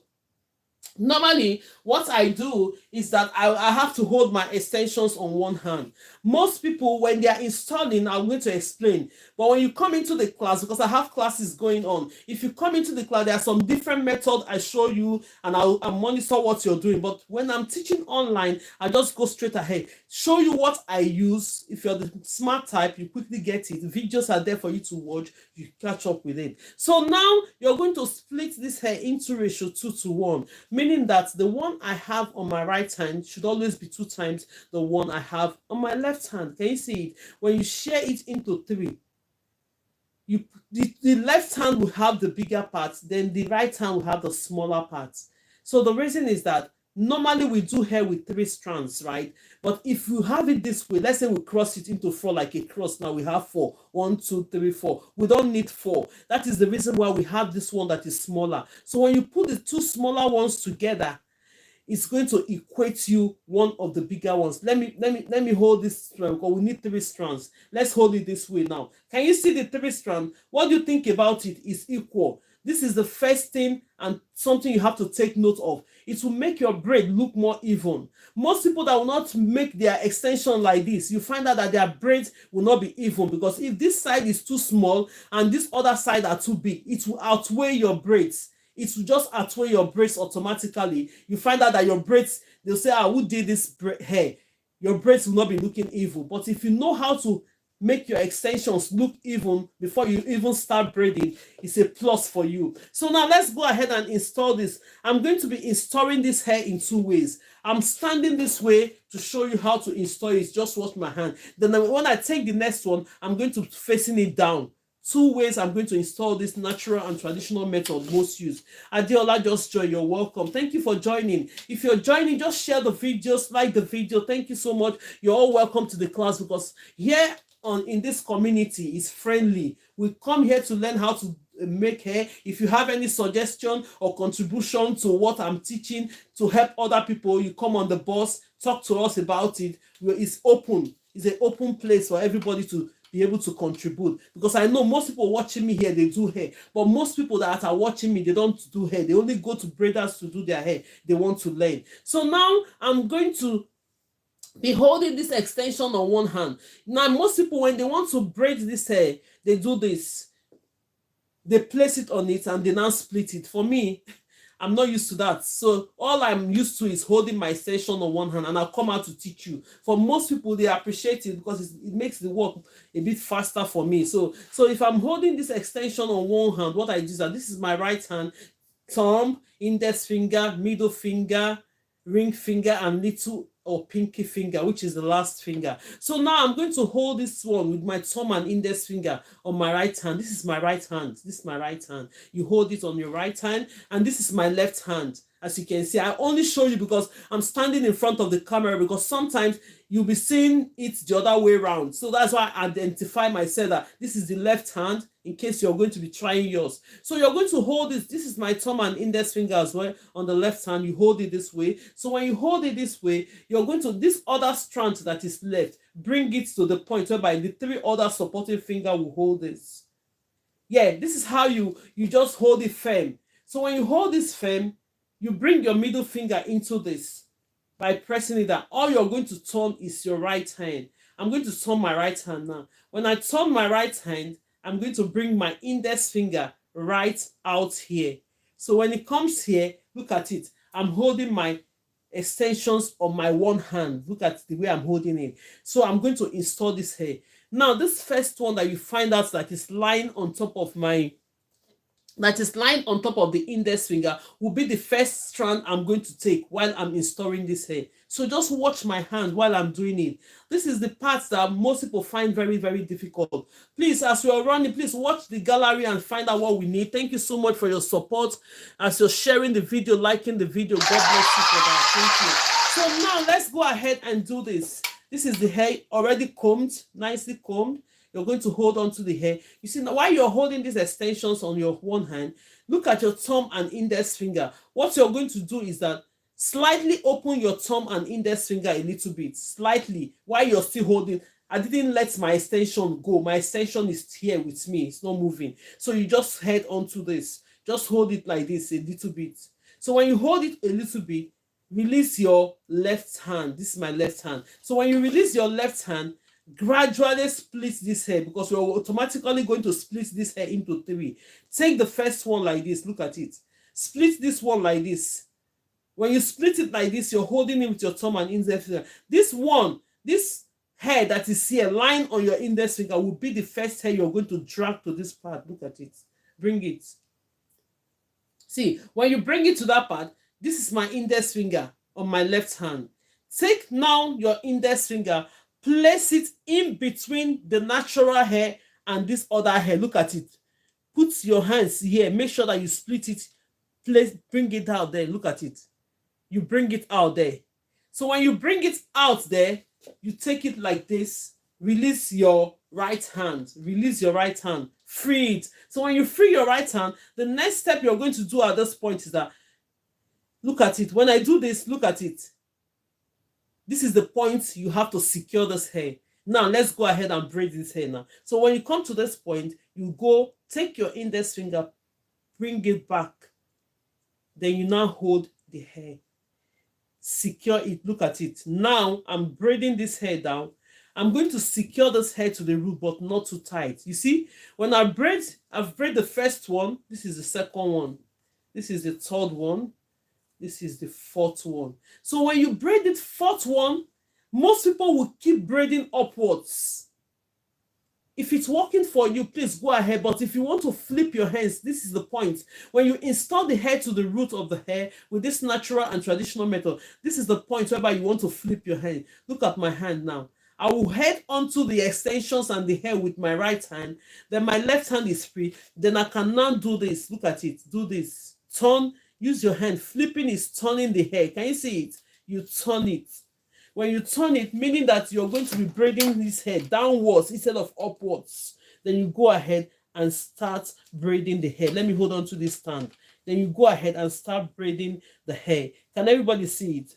normally what I do is that I have to hold my extensions on one hand. Most people, when they are installing, I'm going to explain, but when you come into the class, because I have classes going on, if you come into the class, there are some different methods I show you and I'll monitor what you're doing. But when I'm teaching online, I just go straight ahead, show you what I use. If you're the smart type, you quickly get it. Videos are there for you to watch, you catch up with it. So now you're going to split this hair into ratio 2:1, meaning that the one I have on my right hand should always be 2 times the one I have on my left hand. Can you see it? When you share it into 3, the left hand will have the bigger parts, then the right hand will have the smaller parts. So the reason is that normally we do hair with 3 strands, right? But if you have it this way, let's say we cross it into 4 like a cross. Now we have 4. 1, 2, 3, 4. We don't need 4. That is the reason why we have this one that is smaller. So when you put the 2 smaller ones together, it's going to equate you one of the bigger ones. Let me hold this strand because we need 3 strands. Let's hold it this way now. Can you see the 3 strand? What do you think about it? Is equal. This is the first thing and something you have to take note of. It will make your braid look more even. Most people that will not make their extension like this, you find out that their braids will not be even, because if this side is too small and this other side are too big, it will outweigh your braids. It will just outweigh your braids automatically. You find out that your braids, they'll say, who did this hair? Your braids will not be looking evil. But if you know how to make your extensions look even before you even start braiding, it's a plus for you. So now let's go ahead and install this. I'm going to be installing this hair in 2 ways. I'm standing this way to show you how to install it. Just watch my hand. Then when I take the next one, I'm going to facing it down. 2 ways I'm going to install this natural and traditional method most used. Adeola just joined. You're welcome. Thank you for joining. If you're joining, just share the videos, like the video. Thank you so much. You're all welcome to the class, because here in this community is friendly. We come here to learn how to make hair. If you have any suggestion or contribution to what I'm teaching to help other people, you come on the bus, talk to us about it. It's open. It's an open place for everybody to be able to contribute, because I know most people watching me here, they do hair, but most people that are watching me, they don't do hair. They only go to braiders to do their hair. They want to learn. So now I'm going to be holding this extension on one hand. Now most people, when they want to braid this hair, they do this. They place it on it and they now split it. For me, I'm not used to that. So all I'm used to is holding my extension on one hand, and I'll come out to teach you. For most people, they appreciate it because it makes the work a bit faster for me. So if I'm holding this extension on one hand, what I do is that this is my right hand, thumb, index finger, middle finger, ring finger, and little or pinky finger, which is the last finger. So now I'm going to hold this one with my thumb and index finger on my right hand. This is my right hand. This is my right hand. You hold it on your right hand, and this is my left hand. As you can see, I only show you because I'm standing in front of the camera, because sometimes you'll be seeing it the other way around. So that's why I identify myself that this is the left hand, in case you're going to be trying yours. So you're going to hold this. This is my thumb and index finger as well. On the left hand, you hold it this way. So when you hold it this way, you're going to, this other strand that is left, bring it to the point whereby the 3 other supporting finger will hold this. Yeah, this is how you just hold it firm. So when you hold this firm, you bring your middle finger into this by pressing it down. All you're going to turn is your right hand. I'm going to turn my right hand now. When I turn my right hand, I'm going to bring my index finger right out here. So when it comes here, look at it. I'm holding my extensions on my one hand. Look at the way I'm holding it. So I'm going to install this here. Now, this first one that you find out that is lying on top of the index finger will be the first strand I'm going to take while I'm installing this hair. So just watch my hand while I'm doing it. This is the part that most people find very, very difficult. Please, as you're running, please watch the gallery and find out what we need. Thank you so much for your support. As you're sharing the video, liking the video, God bless you for that. Thank you. So now let's go ahead and do this. This is the hair already combed, nicely combed. You're going to hold on to the hair. You see, now while you're holding these extensions on your one hand, look at your thumb and index finger. What you're going to do is that slightly open your thumb and index finger a little bit, slightly, while you're still holding. I didn't let my extension go. My extension is here with me. It's not moving. So you just head onto this. Just hold it like this a little bit. So when you hold it a little bit, release your left hand. This is my left hand. So when you release your left hand, gradually split this hair, because we're automatically going to split this hair into 3. Take the first one like this. Look at it. Split this one like this. When you split it like this, you're holding it with your thumb and index finger. This hair that is here lying on your index finger will be the first hair you're going to drag to this part. Look at it. Bring it. See, when you bring it to that part, this is my index finger on my left hand. Take now your index finger, place it in between the natural hair and this other hair. Look at it. Put your hands here. Make sure that you split it. Bring it out there. Look at it. You bring it out there. So when you bring it out there, you take it like this. Release your right hand. Release your right hand. Free it. So when you free your right hand, the next step you're going to do at this point is that, look at it. When I do this, look at it. This is the point you have to secure this hair. Now, let's go ahead and braid this hair now. So when you come to this point, you go, take your index finger, bring it back. Then you now hold the hair. Secure it. Look at it. Now I'm braiding this hair down. I'm going to secure this hair to the root, but not too tight. You see, when I've braided the first one. This is the second one. This is the third one. This is the fourth one. So when you braid the fourth one, most people will keep braiding upwards. If it's working for you, please go ahead. But if you want to flip your hands, this is the point. When you install the hair to the root of the hair with this natural and traditional method, this is the point whereby you want to flip your hand. Look at my hand now. I will head onto the extensions and the hair with my right hand. Then my left hand is free. Then I can now do this. Look at it. Do this. Turn. Use your hand. Flipping is turning the hair. Can you see it? You turn it. When you turn it, meaning that you're going to be braiding this hair downwards instead of upwards, then you go ahead and start braiding the hair. Let me hold on to this stand. Then you go ahead and start braiding the hair. Can everybody see it?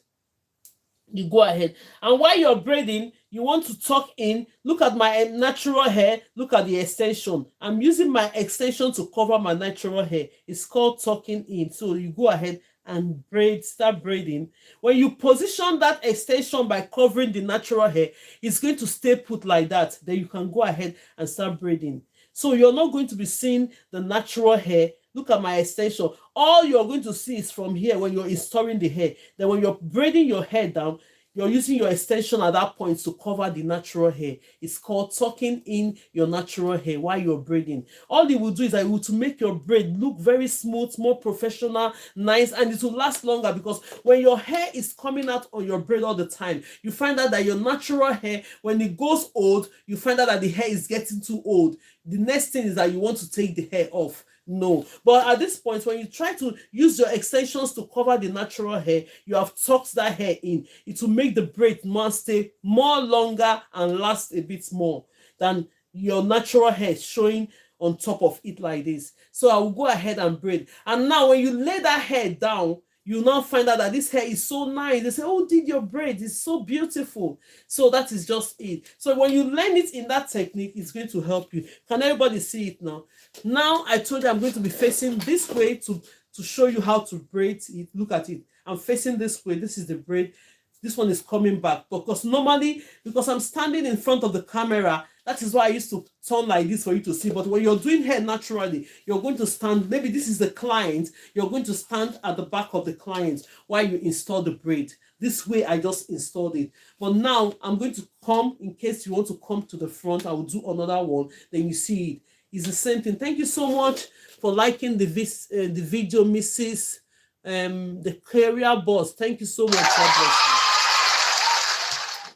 You go ahead. And while you're braiding, you want to tuck in. Look at my natural hair. Look at the extension. I'm using my extension to cover my natural hair. It's called tucking in. So you go ahead and start braiding. When you position that extension by covering the natural hair, it's going to stay put like that. Then you can go ahead and start braiding. So you're not going to be seeing the natural hair. Look at my extension. All you're going to see is from here when you're installing the hair. Then when you're braiding your hair down, you're using your extension at that point to cover the natural hair. It's called tucking in your natural hair while you're braiding. All it will do is that it will to make your braid look very smooth, more professional, nice, and it will last longer, because when your hair is coming out on your braid all the time, you find out that your natural hair, when it goes old, you find out that the hair is getting too old. The next thing is that you want to take the hair off. No, but at this point, when you try to use your extensions to cover the natural hair, you have tucked that hair in. It will make the braid stay more longer and last a bit more than your natural hair showing on top of it like this. So I will go ahead and braid. And now when you lay that hair down, you now find out that this hair is so nice. They say, oh, did your braid? It's so beautiful. So that is just it. So when you learn it in that technique, it's going to help you. Can everybody see it now? Now I told you I'm going to be facing this way to show you how to braid it. Look at it. I'm facing this way. This is the braid. This one is coming back. Because normally, because I'm standing in front of the camera, that is why I used to turn like this for you to see. But when you're doing hair naturally, you're going to stand, maybe this is the client, you're going to stand at the back of the client while you install the braid. This way I just installed it. But now I'm going to come, in case you want to come to the front, I will do another one. Then you see it. It's the same thing. Thank you so much for liking the video, Mrs. The Career Boss. Thank you so much. God bless you.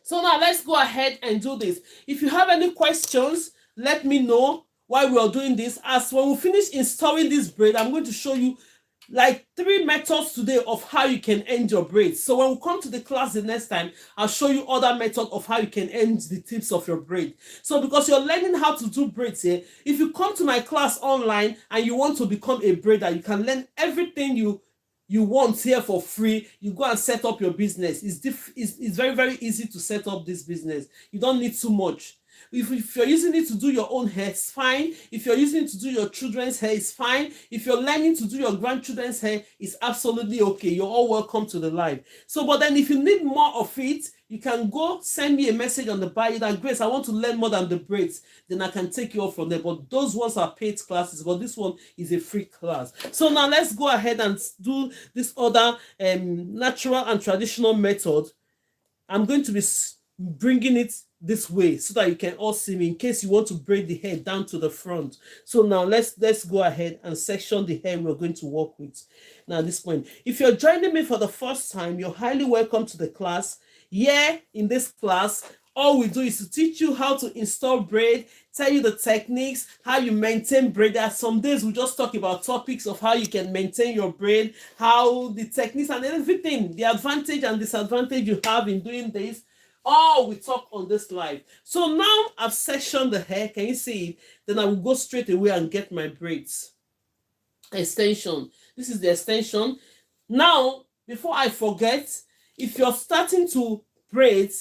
So now let's go ahead and do this. If you have any questions, let me know while we are doing this. As when we finish installing this braid, I'm going to show you like 3 methods today of how you can end your braids. So when we come to the class the next time, I'll show you other methods of how you can end the tips of your braid. So because you're learning how to do braids here, if you come to my class online and you want to become a braider, you can learn everything you want here for free. You go and set up your business. It's very, very easy to set up this business. You don't need too much. If you're using it to do your own hair, it's fine. If you're using it to do your children's hair, it's fine. If you're learning to do your grandchildren's hair, it's absolutely okay. You're all welcome to the live. So, but then if you need more of it, you can go send me a message on the bio that, Grace, I want to learn more than the braids. Then I can take you off from there. But those ones are paid classes, but this one is a free class. So now let's go ahead and do this other natural and traditional method. I'm going to be bringing it this way so that you can all see me in case you want to braid the hair down to the front. So now let's go ahead and section the hair we're going to work with. Now at this point, if you're joining me for the first time, you're highly welcome to the class. Yeah, in this class, all we do is to teach you how to install braid, tell you the techniques, how you maintain braid. There are some days we just talk about topics of how you can maintain your braid, how the techniques and everything, the advantage and disadvantage you have in doing this. All we talk on this live. So now I've sectioned the hair. Can you see it? Then I will go straight away and get my braids. Extension. This is the extension. Now, before I forget, if you're starting to braid,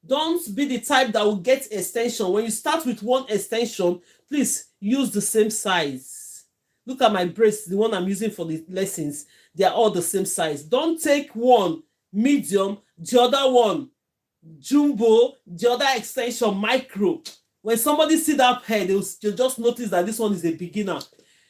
don't be the type that will get extension. When you start with one extension, please use the same size. Look at my braids, the one I'm using for the lessons. They are all the same size. Don't take one medium, the other one jumbo, the other extension micro. When somebody see that hair, they'll just notice that this one is a beginner.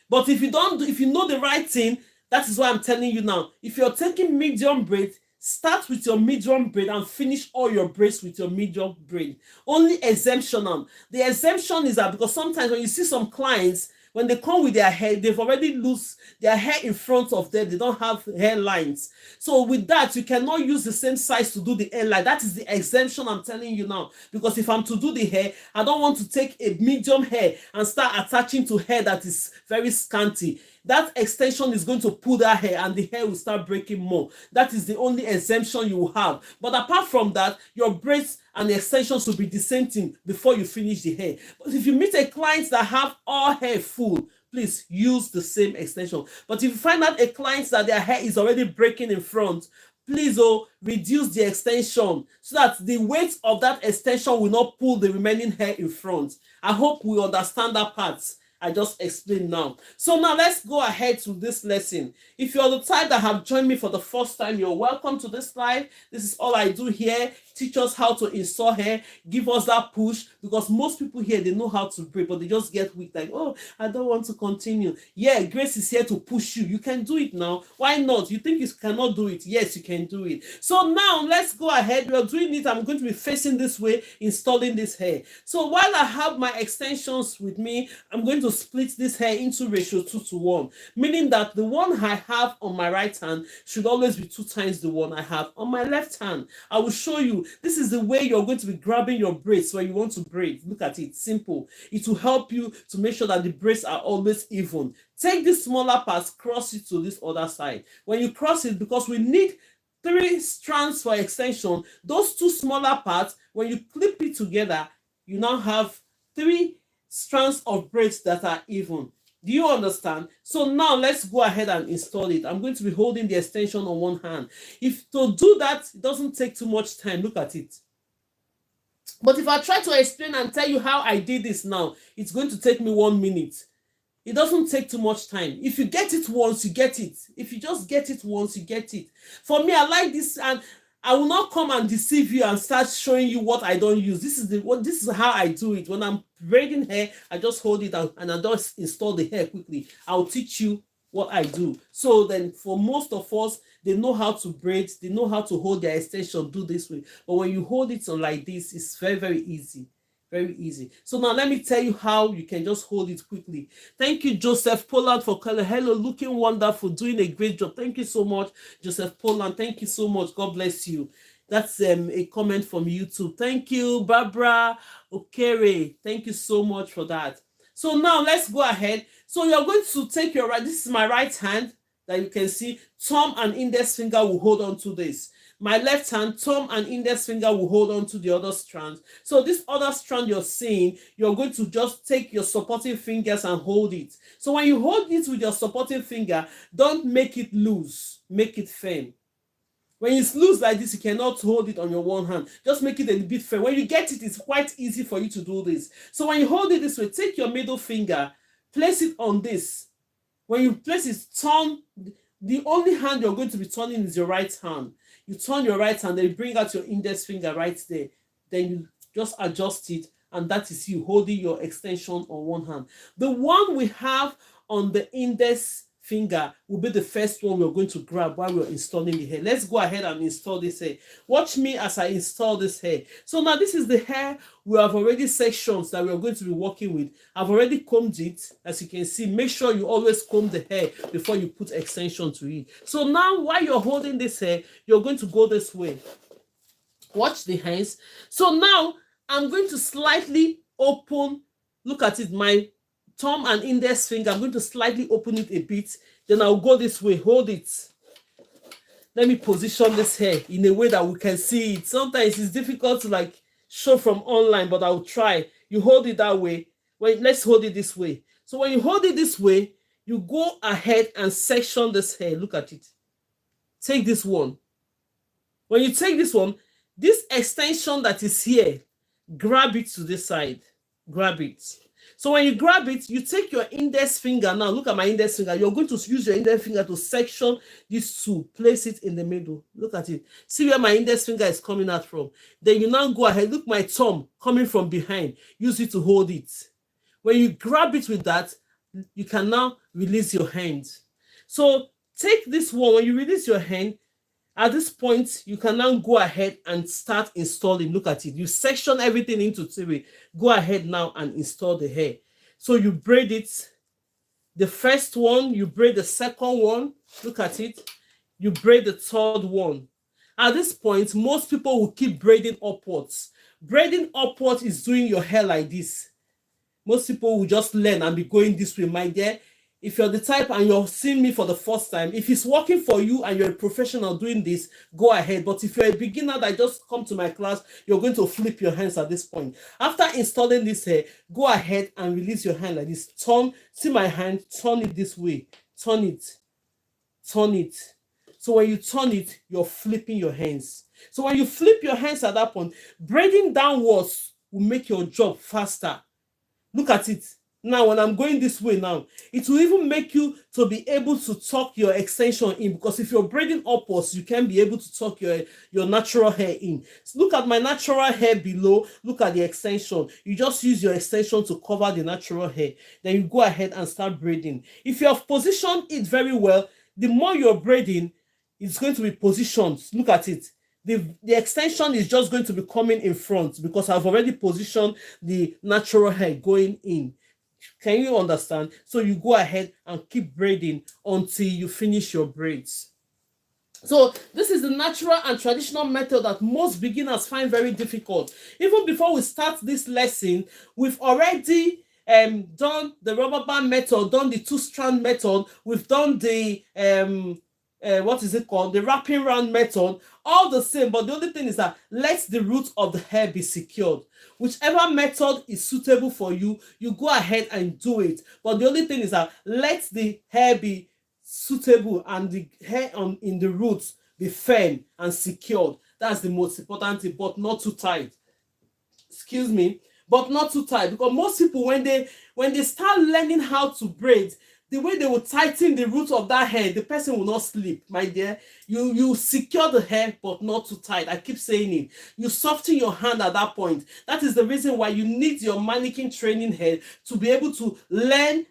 But if you don't, if you know the right thing, that is why I'm telling you now. If you're taking medium braid, start with your medium braid and finish all your braids with your medium braid. Only exemption. The exemption is that because sometimes when you see some clients, when they come with their hair, they've already lost their hair in front of them. They don't have hairlines. So with that, you cannot use the same size to do the hairline. That is the exemption I'm telling you now. Because if I'm to do the hair, I don't want to take a medium hair and start attaching to hair that is very scanty. That extension is going to pull that hair and the hair will start breaking more. That is the only exemption you will have. But apart from that, your braids and the extensions will be the same thing before you finish the hair. But if you meet a client that have all hair full, please use the same extension. But if you find out a client that their hair is already breaking in front, please reduce the extension so that the weight of that extension will not pull the remaining hair in front. I hope we understand that part I just explained now. So now let's go ahead to this lesson. If you're the type that have joined me for the first time, you're welcome to this live. This is all I do here. Teach us how to install hair. Give us that push, because most people here, they know how to braid, but they just get weak, like, oh, I don't want to continue. Yeah, Grace is here to push you. You can do it now. Why not? You think you cannot do it? Yes, you can do it. So now let's go ahead. We're doing it. I'm going to be facing this way, installing this hair. So while I have my extensions with me, I'm going to split this hair into ratio 2:1, meaning that the one I have on my right hand should always be 2 times the one I have on my left hand. I will show you. This is the way you're going to be grabbing your braids when you want to braid. Look at it, simple. It will help you to make sure that the braids are always even. Take this smaller part, cross it to this other side. When you cross it, because we need 3 strands for extension, those 2 smaller parts, when you clip it together, you now have 3 strands of braids that are even. Do you understand? So now let's go ahead and install it. I'm going to be holding the extension on one hand. If to do that, it doesn't take too much time. Look at it. But if I try to explain and tell you how I did this now, it's going to take me 1 minute. It doesn't take too much time. If you get it once, you get it. If you just get it once, you get it. For me, I like this, and I will not come and deceive you and start showing you what I don't use. This is how I do it. When I'm braiding hair, I just hold it out and I just install the hair quickly. I'll teach you what I do. So then for most of us, they know how to braid, they know how to hold their extension, do this way. But when you hold it on like this, it's very, very easy. Very easy. So now let me tell you how you can just hold it quickly. Thank you, Joseph Pollard, for color. Hello, looking wonderful, doing a great job. Thank you so much, Joseph Pollard. Thank you so much. God bless you. That's a comment from YouTube. Thank you, Barbara Okere. Thank you so much for that. So now let's go ahead. So you're going to take your right, this is my right hand that you can see. Thumb and index finger will hold on to this. My left hand, thumb and index finger will hold on to the other strand. So this other strand you're seeing, you're going to just take your supporting fingers and hold it. So when you hold it with your supporting finger, don't make it loose, make it firm. When it's loose like this, you cannot hold it on your one hand. Just make it a bit firm. When you get it, it's quite easy for you to do this. So when you hold it this way, take your middle finger, place it on this. When you place it, turn. The only hand you're going to be turning is your right hand. You turn your right hand, then you bring out your index finger right there. Then you just adjust it, and that is you holding your extension on one hand. The one we have on the index finger will be the first one we're going to grab while we're installing the hair. Let's go ahead and install this hair. Watch me as I install this hair. So now this is the hair. We have already sections that we're going to be working with. I've already combed it. As you can see, make sure you always comb the hair before you put extension to it. So now while you're holding this hair, you're going to go this way. Watch the hands. So now I'm going to slightly open, look at it, my thumb and index finger. I'm going to slightly open it a bit. Then I'll go this way, hold it. Let me position this hair in a way that we can see it. Sometimes it's difficult to like show from online, but I'll try. You hold it that way. Let's hold it this way. So when you hold it this way, you go ahead and section this hair. Look at it. Take this one. When you take this one, this extension that is here, grab it to this side. Grab it. So when you grab it, you take your index finger. Now look at my index finger. You're going to use your index finger to section this two, place it in the middle. Look at it. See where my index finger is coming out from. Then you now go ahead, look my thumb coming from behind. Use it to hold it. When you grab it with that, you can now release your hand. So take this one. When you release your hand, at this point, you can now go ahead and start installing. Look at it. You section everything into three. Go ahead now and install the hair. So you braid it. The first one, you braid the second one. Look at it. You braid the third one. At this point, most people will keep braiding upwards. Braiding upwards is doing your hair like this. Most people will just learn and be going this way, my dear. If you're the type and you're seeing me for the first time, if it's working for you and you're a professional doing this, go ahead. But if you're a beginner that just come to my class, you're going to flip your hands at this point. After installing this hair, go ahead and release your hand like this. Turn, see my hand, turn it this way. Turn it. Turn it. So when you turn it, you're flipping your hands. So when you flip your hands at that point, braiding downwards will make your job faster. Look at it. Now, when I'm going this way now, it will even make you to be able to tuck your extension in, because if you're braiding upwards, you can be able to tuck your natural hair in. So look at my natural hair below. Look at the extension. You just use your extension to cover the natural hair. Then you go ahead and start braiding. If you have positioned it very well, the more you're braiding, it's going to be positioned. Look at it. The extension is just going to be coming in front because I've already positioned the natural hair going in. Can you understand? So you go ahead and keep braiding until you finish your braids. So this is the natural and traditional method that most beginners find very difficult. Even before we start this lesson, we've already done the rubber band method, done the two-strand method, we've done the what is it called? The wrapping round method, all the same, but the only thing is that let the root of the hair be secured. Whichever method is suitable for you, you go ahead and do it. But the only thing is that let the hair be suitable and the hair in the roots be firm and secured. That's the most important thing, but not too tight. Excuse me, but not too tight, because most people, when they start learning how to braid, the way they will tighten the root of that hair, the person will not sleep, my dear. You secure the hair, but not too tight. I keep saying it. You soften your hand at that point. That is the reason why you need your mannequin training head to be able to learn,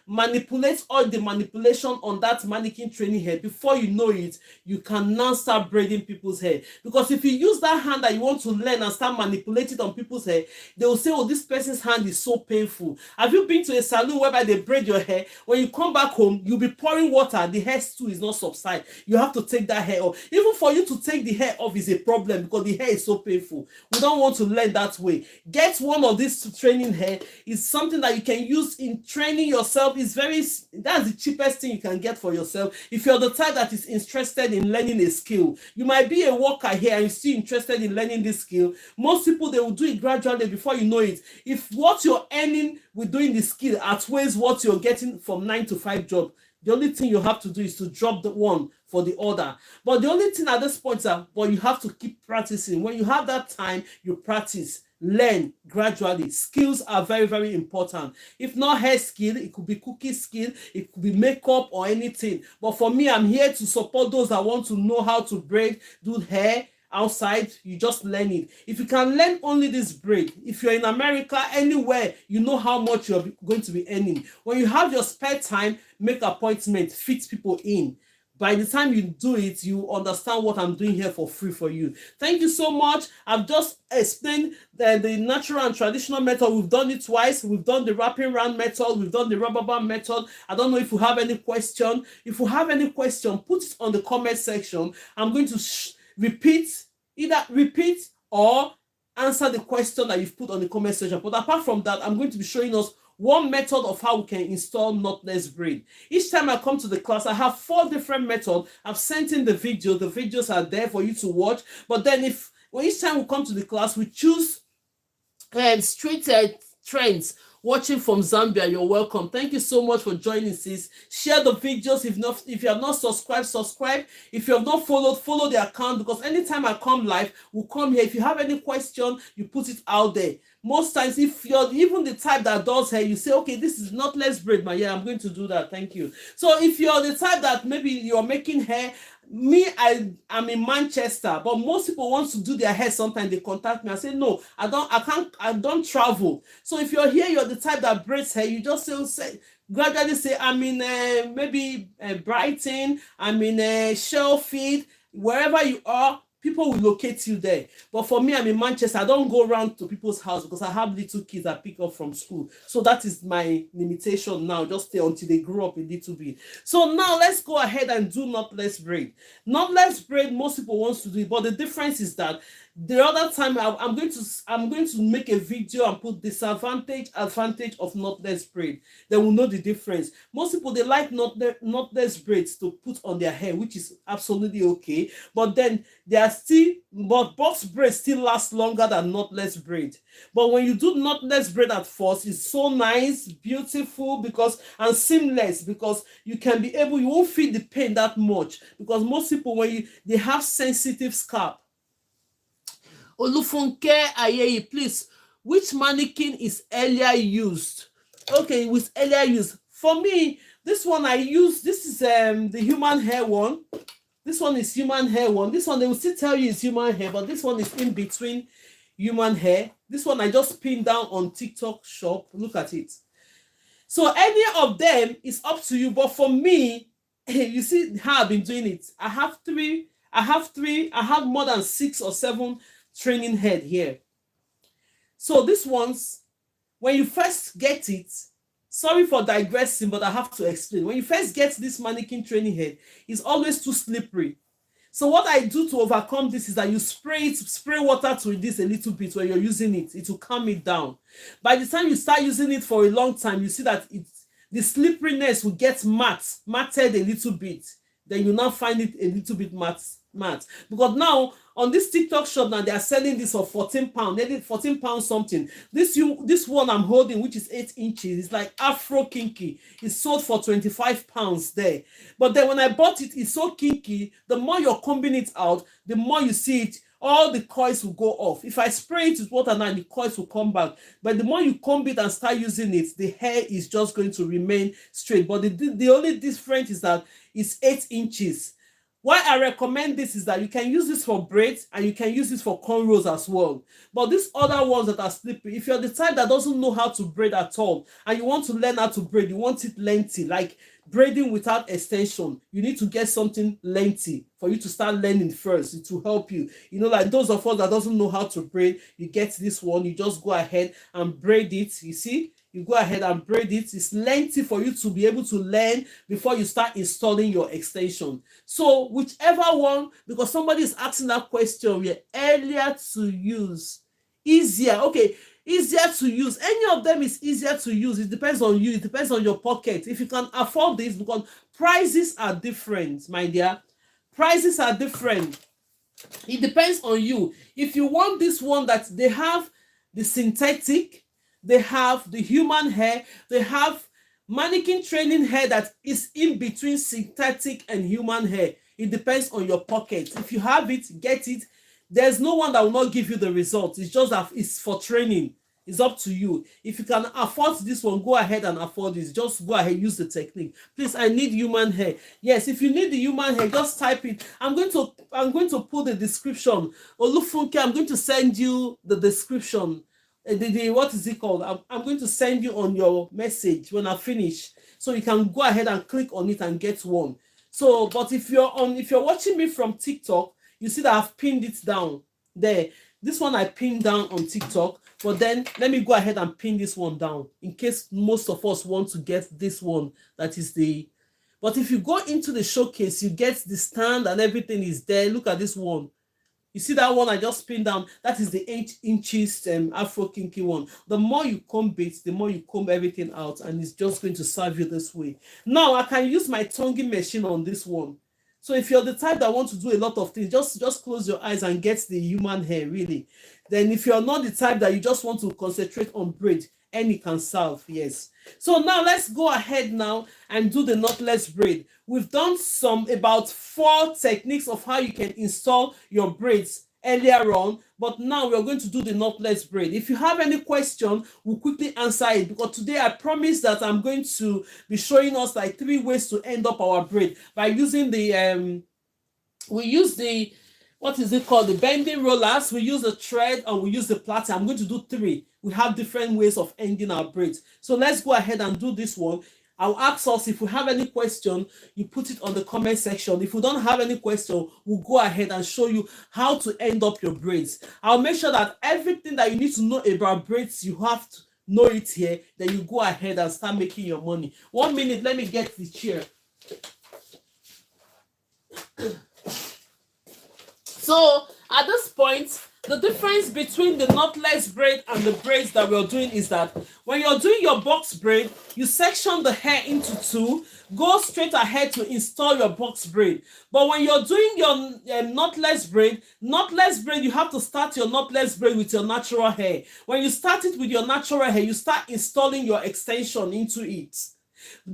manipulate all the manipulation on that mannequin training head. Before you know it, you can now start braiding people's hair. Because if you use that hand that you want to learn and start manipulating on people's hair, they will say, oh, this person's hand is so painful. Have you been to a salon whereby they braid your hair? When you come back home, you'll be pouring water. The hair too is not subside. You have to take that hair off. Even for you to take the hair off is a problem because the hair is so painful. We don't want to learn that way. Get one of these training hair. Is something that you can use in training yourself. That's the cheapest thing you can get for yourself. If you're the type that is interested in learning a skill, you might be a worker here and you're still interested in learning this skill. Most people, they will do it gradually before you know it. If what you're earning with doing the skill outweighs what you're getting from 9 to 5 job, the only thing you have to do is to drop the one for the other. But the only thing at this point is that, you have to keep practicing. When you have that time, you practice, learn gradually. Skills are very, very important. If not hair skill, it could be cookie skill, it could be makeup or anything. But for me, I'm here to support those that want to know how to braid, do hair outside. You just learn it. If you can learn only this braid, if you're in America, anywhere, you know how much you're going to be earning. When you have your spare time, make appointment, fit people in. By the time you do it, you understand what I'm doing here for free for you. Thank you so much. I've just explained the natural and traditional method. We've done it twice. We've done the wrapping round method. We've done the rubber band method. I don't know if you have any question. If you have any question, put it on the comment section. I'm going to either repeat or answer the question that you've put on the comment section. But apart from that, I'm going to be showing us one method of how we can install knotless braid. Each time I come to the class, I have 4 different methods. I've sent in the video. The videos are there for you to watch. But then each time we come to the class, we choose straight trends. Watching from Zambia, you're welcome. Thank you so much for joining, sis. Share the videos. If you have not subscribed, subscribe. If you have not followed, follow the account, because anytime I come live, we'll come here. If you have any question, you put it out there. most times, if you're even the type that does hair, you say, okay, this is knotless braid, my hair, I'm going to do that, thank you. So if you're the type that maybe you're making hair, me, I'm in Manchester, but most people want to do their hair. Sometimes they contact me and say, no, I don't travel. So if you're here, you're the type that braids hair, you just say gradually say, I'm in maybe Brighton, I'm in Sheffield, wherever you are, people will locate you there. But for me, I'm in Manchester. I don't go around to people's house because I have little kids I pick up from school. So that is my limitation now. Just stay until they grow up a little bit. So now let's go ahead and do knotless braid. Knotless braid, most people want to do it, but the difference is that the other time I'm going to make a video and put disadvantage, advantage of knotless braid. They will know the difference. Most people, they like knotless braids to put on their hair, which is absolutely okay. But then but box braids still last longer than knotless braid. But when you do knotless braid at first, it's so nice, beautiful, and seamless, because you won't feel the pain that much, because most people, they have sensitive scalp. Olufunke Ayeye, please, which mannequin is earlier used? Okay, with earlier use. For me, this one I use, this is the human hair one. This one is human hair one. This one, they will still tell you it's human hair, but this one is in between human hair. This one I just pinned down on TikTok shop. Look at it. So any of them is up to you. But for me, you see how I've been doing it. I have more than 6 or 7 training head here. So these ones, when you first get it, sorry for digressing, but I have to explain. When you first get this mannequin training head, it's always too slippery. So what I do to overcome this is that you spray water to this a little bit when you're using it. It will calm it down. By the time you start using it for a long time, you see that the slipperiness will get matted a little bit. Then you now find it a little bit matte. Because now on this TikTok shop now, they are selling this for £14. They did £14 something. This one I'm holding, which is 8 inches, it's like Afro kinky. It's sold for £25 there. But then when I bought it, it's so kinky. The more you're combing it out, the more you see it, all the coils will go off. If I spray it with water now, the coils will come back. But the more you comb it and start using it, the hair is just going to remain straight. But the only difference is that it's 8 inches. Why I recommend this is that you can use this for braids and you can use this for cornrows as well. But these other ones that are slippery, if you're the type that doesn't know how to braid at all and you want to learn how to braid, you want it lengthy, like braiding without extension, you need to get something lengthy for you to start learning first. It will help you. Like those of us that doesn't know how to braid, you get this one, you just go ahead and braid it. You see? You go ahead and braid it. It's lengthy for you to be able to learn before you start installing your extension. So whichever one, because somebody is asking that question, we're earlier to use, easier. Okay, easier to use. Any of them is easier to use. It depends on you. It depends on your pocket. If you can afford this, because prices are different, my dear. Prices are different. It depends on you. If you want this one that they have the synthetic, they have the human hair, they have mannequin training hair that is in between synthetic and human hair. It depends on your pocket. If you have it, get it. There's no one that will not give you the results. It's just that it's for training. It's up to you. If you can afford this one, go ahead and afford this. Just go ahead, use the technique. Please, I need human hair. Yes, if you need the human hair, just type it. I'm going to put the description. Olufunke, I'm going to send you the description. What is it called? I'm going to send you on your message when I finish, so you can go ahead and click on it and get one. So, but if you're watching me from TikTok, you see that I've pinned it down there. This one I pinned down on TikTok, but then let me go ahead and pin this one down in case most of us want to get this one. That is but if you go into the showcase, you get the stand and everything is there. Look at this one. You see that one I just pinned down? That is the 8 inches Afro kinky one. The more you comb it, the more you comb everything out, and it's just going to serve you this way. Now I can use my tonguing machine on this one. So if you're the type that wants to do a lot of things, just close your eyes and get the human hair, really. Then if you're not the type that you just want to concentrate on braid, any can serve, yes. So now let's go ahead now and do the knotless braid. We've done about 4 techniques of how you can install your braids earlier on, but now we're going to do the knotless braid. If you have any question, we'll quickly answer it, because today I promise that I'm going to be showing us like 3 ways to end up our braid by using the we use the, what is it called, the bending rollers, we use the thread, and we use the plaiting. I'm going to do 3. We have different ways of ending our braids. So let's go ahead and do this one. I'll ask us if we have any question, you put it on the comment section. If we don't have any question, we'll go ahead and show you how to end up your braids. I'll make sure that everything that you need to know about braids, you have to know it here. Then you go ahead and start making your money. 1 minute, let me get the chair. So at this point, the difference between the knotless braid and the braids that we're doing is that when you're doing your box braid, you section the hair into 2, go straight ahead to install your box braid. But when you're doing your knotless braid, you have to start your knotless braid with your natural hair. When you start it with your natural hair, you start installing your extension into it.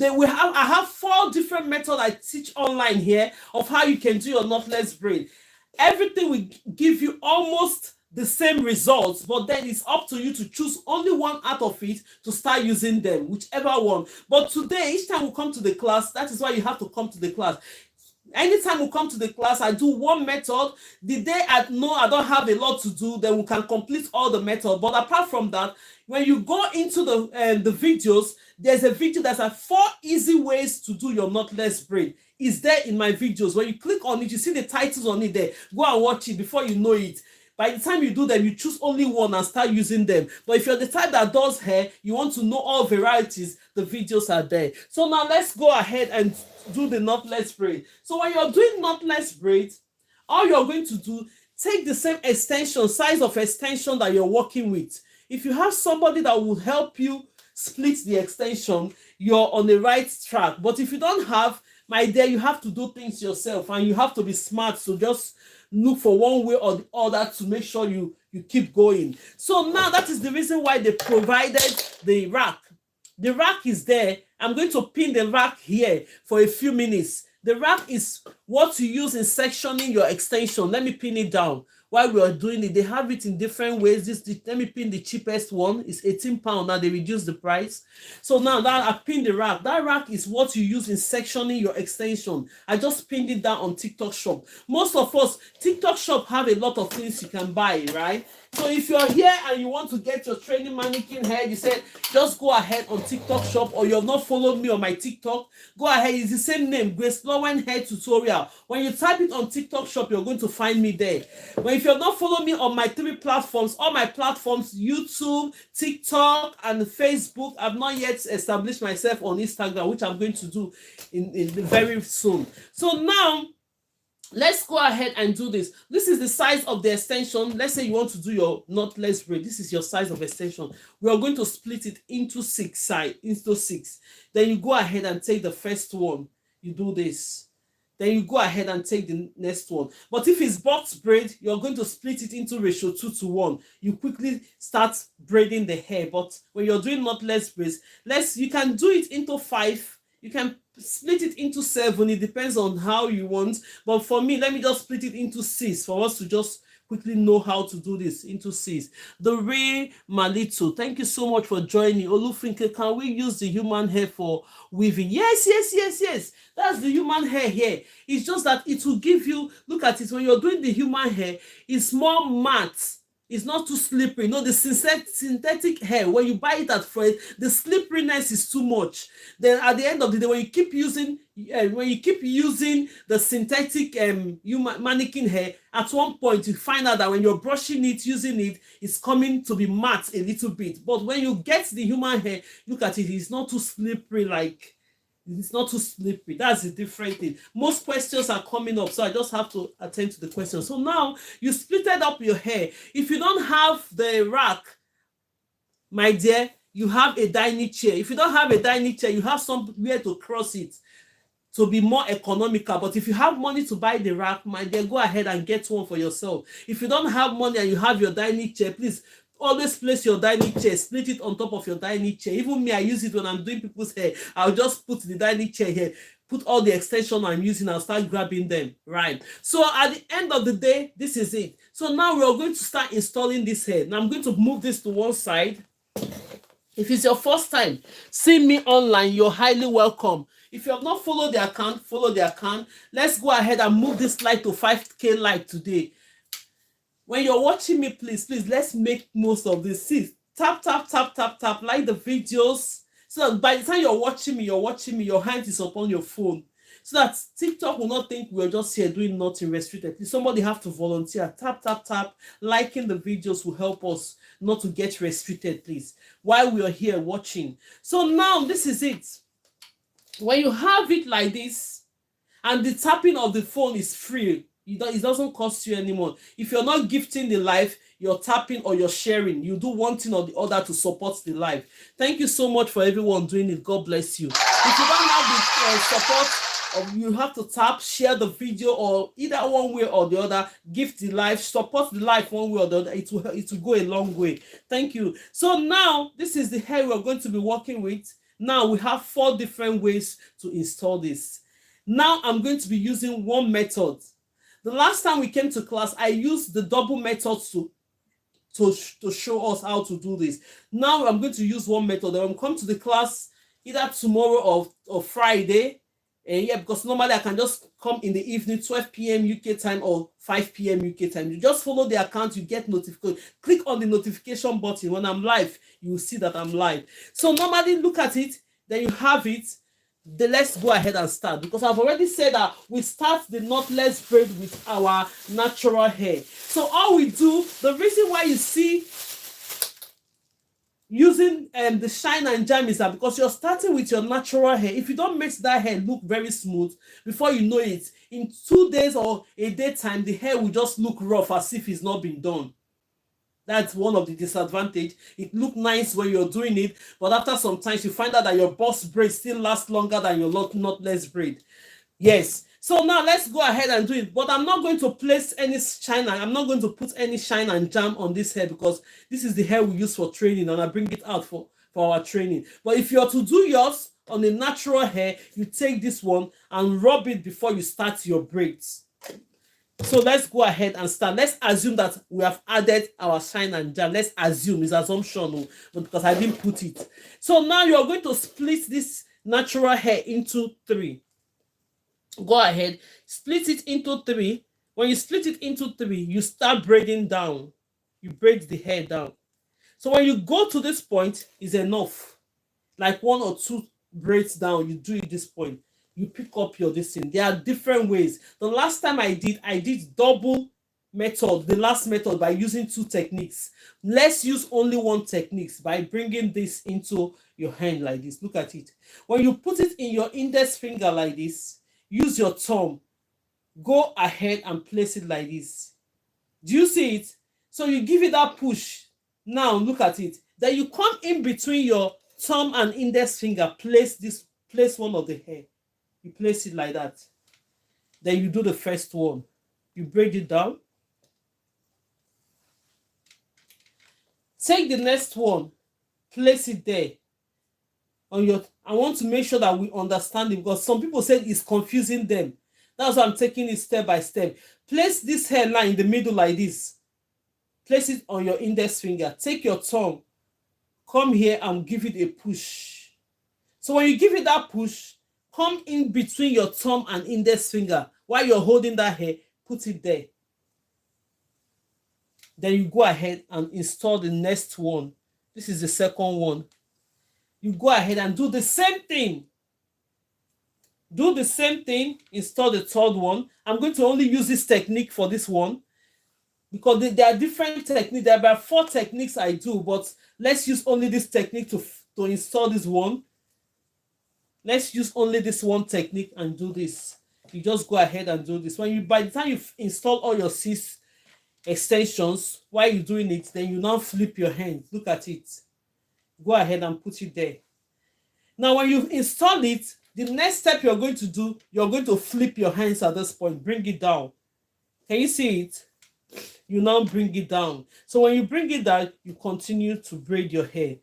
I have 4 different methods I teach online here of how you can do your knotless braid. Everything will give you almost the same results, but then it's up to you to choose only one out of it to start using them, whichever one. But today, each time we come to the class, that is why you have to come to the class. Anytime we come to the class, I do one method. The day I know I don't have a lot to do, then we can complete all the methods. But apart from that, when you go into the videos, there's a video that's 4 easy ways to do your knotless braid. It's there in my videos. When you click on it, you see the titles on it there. Go and watch it before you know it. By the time you do them, you choose only one and start using them. But if you're the type that does hair, you want to know all varieties, the videos are there. So now let's go ahead and do the knotless braid. So when you're doing knotless braid, all you're going to do, take the same extension, size of extension that you're working with. If you have somebody that will help you split the extension, you're on the right track. But if you don't have, my dear, you have to do things yourself, and you have to be smart. So just look for one way or the other to make sure you keep going. So now that is the reason why they provided the rack. The rack is there. I'm going to pin the rack here for a few minutes. The rack is what you use in sectioning your extension. Let me pin it down. While we are doing it, they have it in different ways. Let me pin the cheapest one. It's £18 now. They reduced the price. So now that I pinned the rack, that rack is what you use in sectioning your extension. I just pinned it down on TikTok Shop. Most of us, TikTok Shop have a lot of things you can buy, right? So if you're here and you want to get your training mannequin hair, you said just go ahead on TikTok Shop, or you have not followed me on my TikTok, go ahead. It's the same name, GraceLawendhair Tutorial. When you type it on TikTok Shop, you're going to find me there. If you have not followed me on my 3 platforms, all my platforms, YouTube, TikTok, and Facebook, I've not yet established myself on Instagram, which I'm going to do in very soon. So now, let's go ahead and do this. This is the size of the extension. Let's say you want to do your knotless braid. This is your size of extension. We are going to split it into 6 Then you go ahead and take the first one. You do this. Then you go ahead and take the next one. But if it's box braid, you're going to split it into ratio 2:1. You quickly start braiding the hair. But when you're doing knotless braids, you can do it into 5. You can split it into 7. It depends on how you want. But for me, let me just split it into 6 for us to just quickly know how to do this into 6. The Ray Malito, thank you so much for joining. Olufinke, can we use the human hair for weaving? Yes. That's the human hair here. It's just that it will give you, look at it, when you're doing the human hair, it's more matte. It's not too slippery. You know, the synthetic hair, when you buy it at first, the slipperiness is too much. Then at the end of the day, when you keep using the synthetic human mannequin hair, at one point you find out that when you're brushing it, using it, it's coming to be matte a little bit. But when you get the human hair, look at it, it's not too slippery like. It's not too slippery. That's a different thing. Most questions are coming up, so I just have to attend to the questions. So now you splitted up your hair. If you don't have the rack, my dear, you have a dining chair. If you don't have a dining chair, you have somewhere to cross it to be more economical. But if you have money to buy the rack, my dear, go ahead and get one for yourself. If you don't have money and you have your dining chair, please Always place your dining chair, split it on top of your dining chair. Even me, I use it when I'm doing people's hair. I'll just put the dining chair here, put all the extension I'm using, I'll start grabbing them, right? So at the end of the day, this is it. So now we're going to start installing this hair. Now I'm going to move this to one side. If it's your first time seeing me online, you're highly welcome. If you have not followed the account, follow the account. Let's go ahead and move this light to 5K light today. When you're watching me, please, let's make most of this. See, tap, tap, tap, tap, tap, like the videos. So that by the time you're watching me, your hand is upon your phone. So that TikTok will not think we're just here doing nothing restricted. Please, somebody have to volunteer. Tap, tap, tap. Liking the videos will help us not to get restricted, please, while we are here watching. So now this is it. When you have it like this, and the tapping of the phone is free, it doesn't cost you anymore. If you're not gifting the live, you're tapping or you're sharing. You do one thing or the other to support the live. Thank you so much for everyone doing it. God bless you. If you don't have the support, you have to tap, share the video, or either one way or the other, gift the live, support the live one way or the other. It will go a long way. Thank you. So now this is the hair we're going to be working with. Now we have 4 different ways to install this. Now I'm going to be using one method. The last time we came to class, I used the double method to show us how to do this. Now I'm going to use one method. I'm come to the class either tomorrow or Friday. Yeah, because normally I can just come in the evening, 12 p.m. UK time or 5 p.m. UK time. You just follow the account, you get notification. Click on the notification button. When I'm live, you will see that I'm live. So normally look at it, then you have it. Then let's go ahead and start, because I've already said that we start the knotless braid with our natural hair. So all we do, the reason why you see using the shine and jam is that because you're starting with your natural hair. If you don't make that hair look very smooth, before you know it, in 2 days or a day time, the hair will just look rough as if it's not been done. That's one of the disadvantage. It look nice when you're doing it, but after some time you find out that your boss braid still lasts longer than your knotless braid. Yes. So now let's go ahead and do it. But I'm not going to place any shine. I'm not going to put any shine and jam on this hair, because this is the hair we use for training, and I bring it out for our training. But if you are to do yours on the natural hair, you take this one and rub it before you start your braids. So let's go ahead and start. Let's assume that we have added our shine and jam. Let's assume, it's assumption, but because I didn't put it. So now you're going to split this natural hair into 3. Go ahead, split it into 3. When you split it into 3, you start braiding down. You braid the hair down. So when you go to this point, is enough. Like 1 or 2 braids down, you do it this point. You pick up your this thing. There are different ways. The last time I did double method, the last method, by using 2 techniques. Let's use only 1 technique by bringing this into your hand like this. Look at it. When you put it in your index finger like this, use your thumb. Go ahead and place it like this. Do you see it? So you give it that push. Now look at it. Then you come in between your thumb and index finger. Place one of the hair. You place it like that. Then you do the first one. You braid it down. Take the next one. Place it there. I want to make sure that we understand it, because some people say it's confusing them. That's why I'm taking it step by step. Place this hairline in the middle like this. Place it on your index finger. Take your thumb. Come here and give it a push. So when you give it that push, come in between your thumb and index finger. While you're holding that hair, put it there. Then you go ahead and install the next one. This is the second one. You go ahead and do the same thing. Do the same thing. Install the third one. I'm going to only use this technique for this one, because there are different techniques. There are about 4 techniques I do, but let's use only this technique to install this one. Let's use only this one technique and do this. You just go ahead and do this. By the time you've installed all your 6 extensions, while you're doing it, then you now flip your hand. Look at it. Go ahead and put it there. Now when you install it, the next step you're going to do, you're going to flip your hands at this point. Bring it down. Can you see it? You now bring it down. So when you bring it down, you continue to braid your hair.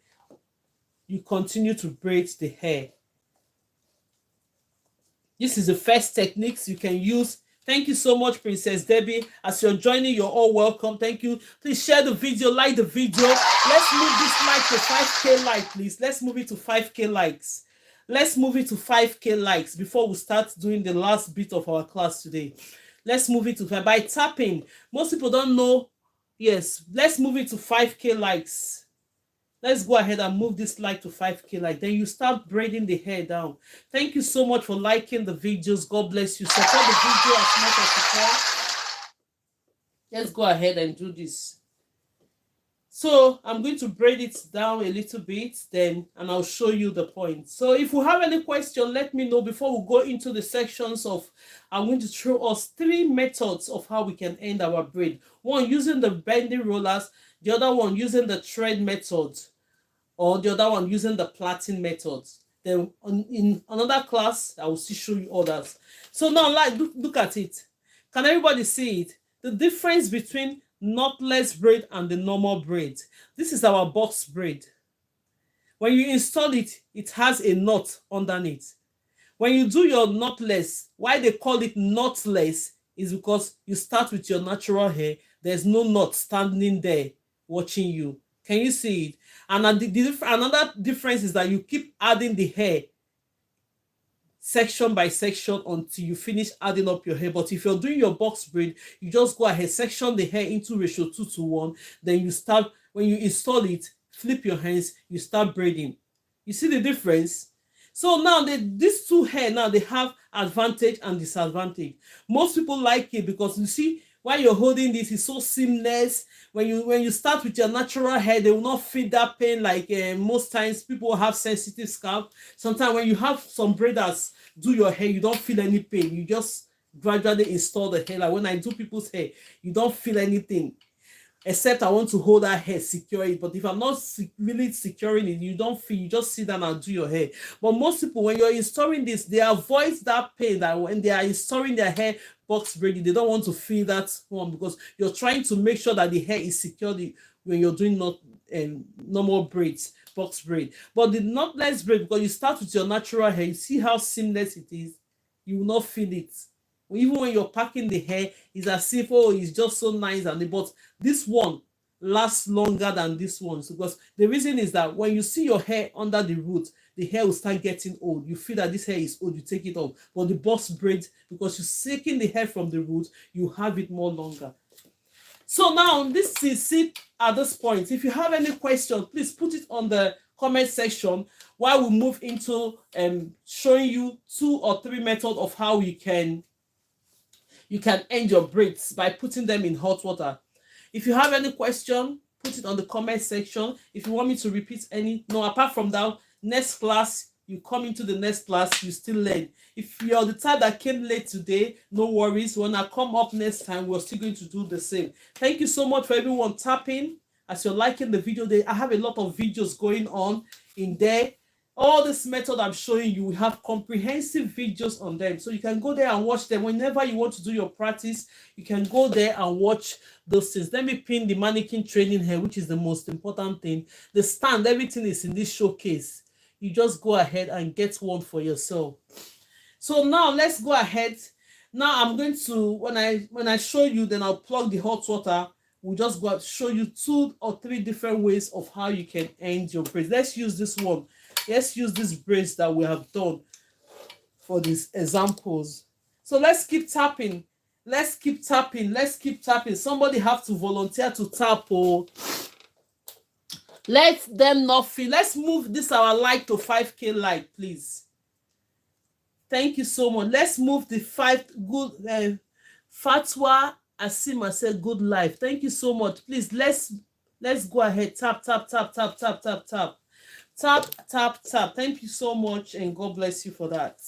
You continue to braid the hair. This is the first techniques you can use. Thank you so much, Princess Debbie. As you're joining, you're all welcome. Thank you. Please share the video, like the video. Let's move this like to 5K like, please. Let's move it to 5K likes. Let's move it to 5K likes before we start doing the last bit of our class today. Let's move it to 5 by tapping. Most people don't know. Yes, let's move it to 5K likes. Let's go ahead and move this like to 5K like. Then you start braiding the hair down. Thank you so much for liking the videos. God bless you. Support the video as much as you can. Let's go ahead and do this. So I'm going to braid it down a little bit, and I'll show you the point. So if you have any question, let me know before we go into the sections of. I'm going to show us 3 methods of how we can end our braid. One using the bending rollers, the other one using the thread method, or the other one using the plaiting method. Then in another class, I will still show you others. So now, look at it. Can everybody see it? The difference between knotless braid and the normal braid. This is our box braid. When you install it, it has a knot underneath. When you do your knotless, why they call it knotless is because you start with your natural hair. There's no knot standing there watching you. Can you see it? And another difference is that you keep adding the hair section by section until you finish adding up your hair. But if you're doing your box braid, you just go ahead, section the hair into ratio 2:1. Then you start, when you install it, flip your hands, you start braiding. You see the difference? So now these two hair, now they have advantage and disadvantage. Most people like it because you see, while you're holding this, it's so seamless. When you start with your natural hair, they will not feel that pain like most times people have sensitive scalp. Sometimes when you have some braiders do your hair, you don't feel any pain. You just gradually install the hair. Like when I do people's hair, you don't feel anything. Except I want to hold that hair, secure it. But if I'm not really securing it, you don't feel, you just sit down and do your hair. But most people, when you're installing this, they avoid that pain that when they are installing their hair box braiding, they don't want to feel that one because you're trying to make sure that the hair is secured when you're doing not normal braids, box braid. But the knotless braid, because you start with your natural hair, you see how seamless it is, you will not feel it. Even when you're packing the hair, it's as if, oh, it's just so nice. But this one lasts longer than this one. So because the reason is that when you see your hair under the root, the hair will start getting old. You feel that this hair is old, you take it off. But the box braid, because you're taking the hair from the root, you have it more longer. So now this is it at this point. If you have any question, please put it on the comment section while we move into showing you 2 or 3 methods of how you can end your braids by putting them in hot water. If you have any question, put it on the comment section. If you want me to repeat any, no, apart from that, next class, you come into the next class, you still learn. If you're the type that came late today, no worries. When I come up next time, we're still going to do the same. Thank you so much for everyone tapping. As you're liking the video, I have a lot of videos going on in there. All this method I'm showing you, we have comprehensive videos on them. So you can go there and watch them. Whenever you want to do your practice, you can go there and watch those things. Let me pin the mannequin training here, which is the most important thing. The stand, everything is in this showcase. You just go ahead and get one for yourself. So now let's go ahead. Now I'm going to, when I show you, then I'll plug the hot water. We'll just go and show you 2 or 3 different ways of how you can end your braids. Let's use this one. Let's use this braids that we have done for these examples. So let's keep tapping. Let's keep tapping. Let's keep tapping. Somebody have to volunteer to tap. Oh, let them not feel. Let's move this our like to 5K like, please. Thank you so much. Let's move the 5 good Fatwa Asima said good life. Thank you so much. Please let's go ahead. Tap, tap, tap, tap, tap, tap, tap. Tap, tap, tap. Thank you so much and God bless you for that.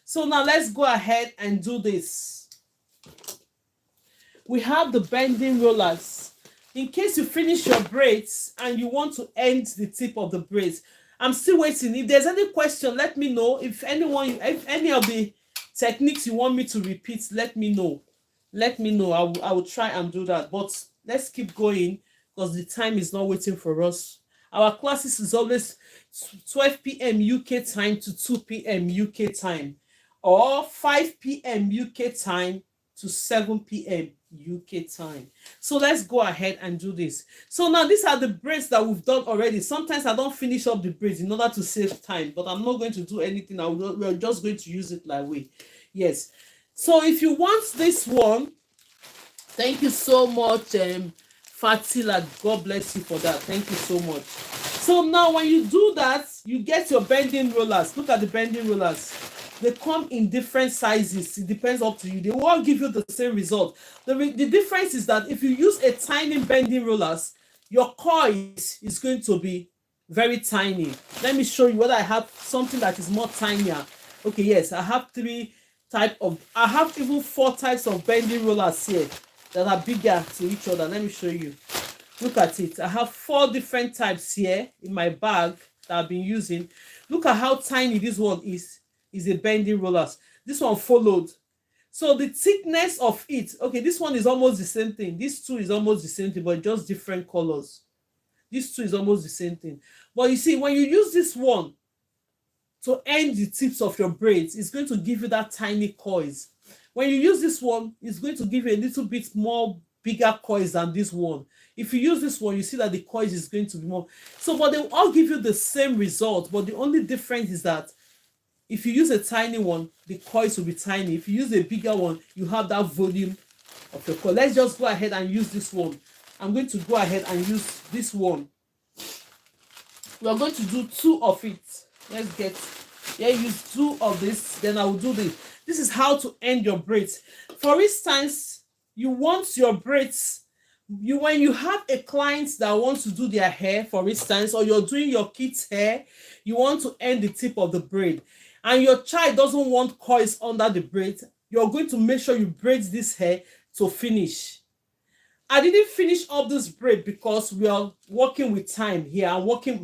So now let's go ahead and do this. We have the bending rollers. In case you finish your braids and you want to end the tip of the braids, I'm still waiting. If there's any question, let me know. If any of the techniques you want me to repeat, let me know. Let me know. I will try and do that. But let's keep going because the time is not waiting for us. Our classes is always 12 p.m. UK time to 2 p.m. UK time, or 5 p.m. UK time to 7 p.m. UK time. So let's go ahead and do this. So now these are the braids that we've done already. Sometimes I don't finish up the braids in order to save time, but I'm not going to do anything. We're just going to use it like way. Yes. So if you want this one, thank you so much, Fatila. God bless you for that. Thank you so much. So now when you do that, you get your bending rollers. Look at the bending rollers. They come in different sizes. It depends up to you. They won't give you the same result. The difference is that if you use a tiny bending rollers, your coils is going to be very tiny. Let me show you whether I have something that is more tinier. Okay, yes, I have I have even 4 types of bending rollers here that are bigger to each other. Let me show you. Look at it. I have 4 different types here in my bag that I've been using. Look at how tiny this one is a bending rollers. This one followed. So the thickness of it, okay, this one is almost the same thing. This two is almost the same thing, but just different colors. This two is almost the same thing. But you see, when you use this one to end the tips of your braids, it's going to give you that tiny coils. When you use this one, it's going to give you a little bit more bigger coils than this one. If you use this one, you see that the coils is going to be more. So, but they will all give you the same result. But the only difference is that if you use a tiny one, the coils will be tiny. If you use a bigger one, you have that volume of your coil. Let's just go ahead and use this one. I'm going to go ahead and use this one. We are going to do 2 of it. Use 2 of this. Then I will do this. This is how to end your braids. For instance, you want your braids. When you have a client that wants to do their hair, for instance, or you're doing your kid's hair, you want to end the tip of the braid, and your child doesn't want coils under the braid, you're going to make sure you braid this hair to finish. I didn't finish up this braid because we are working with time here. I'm working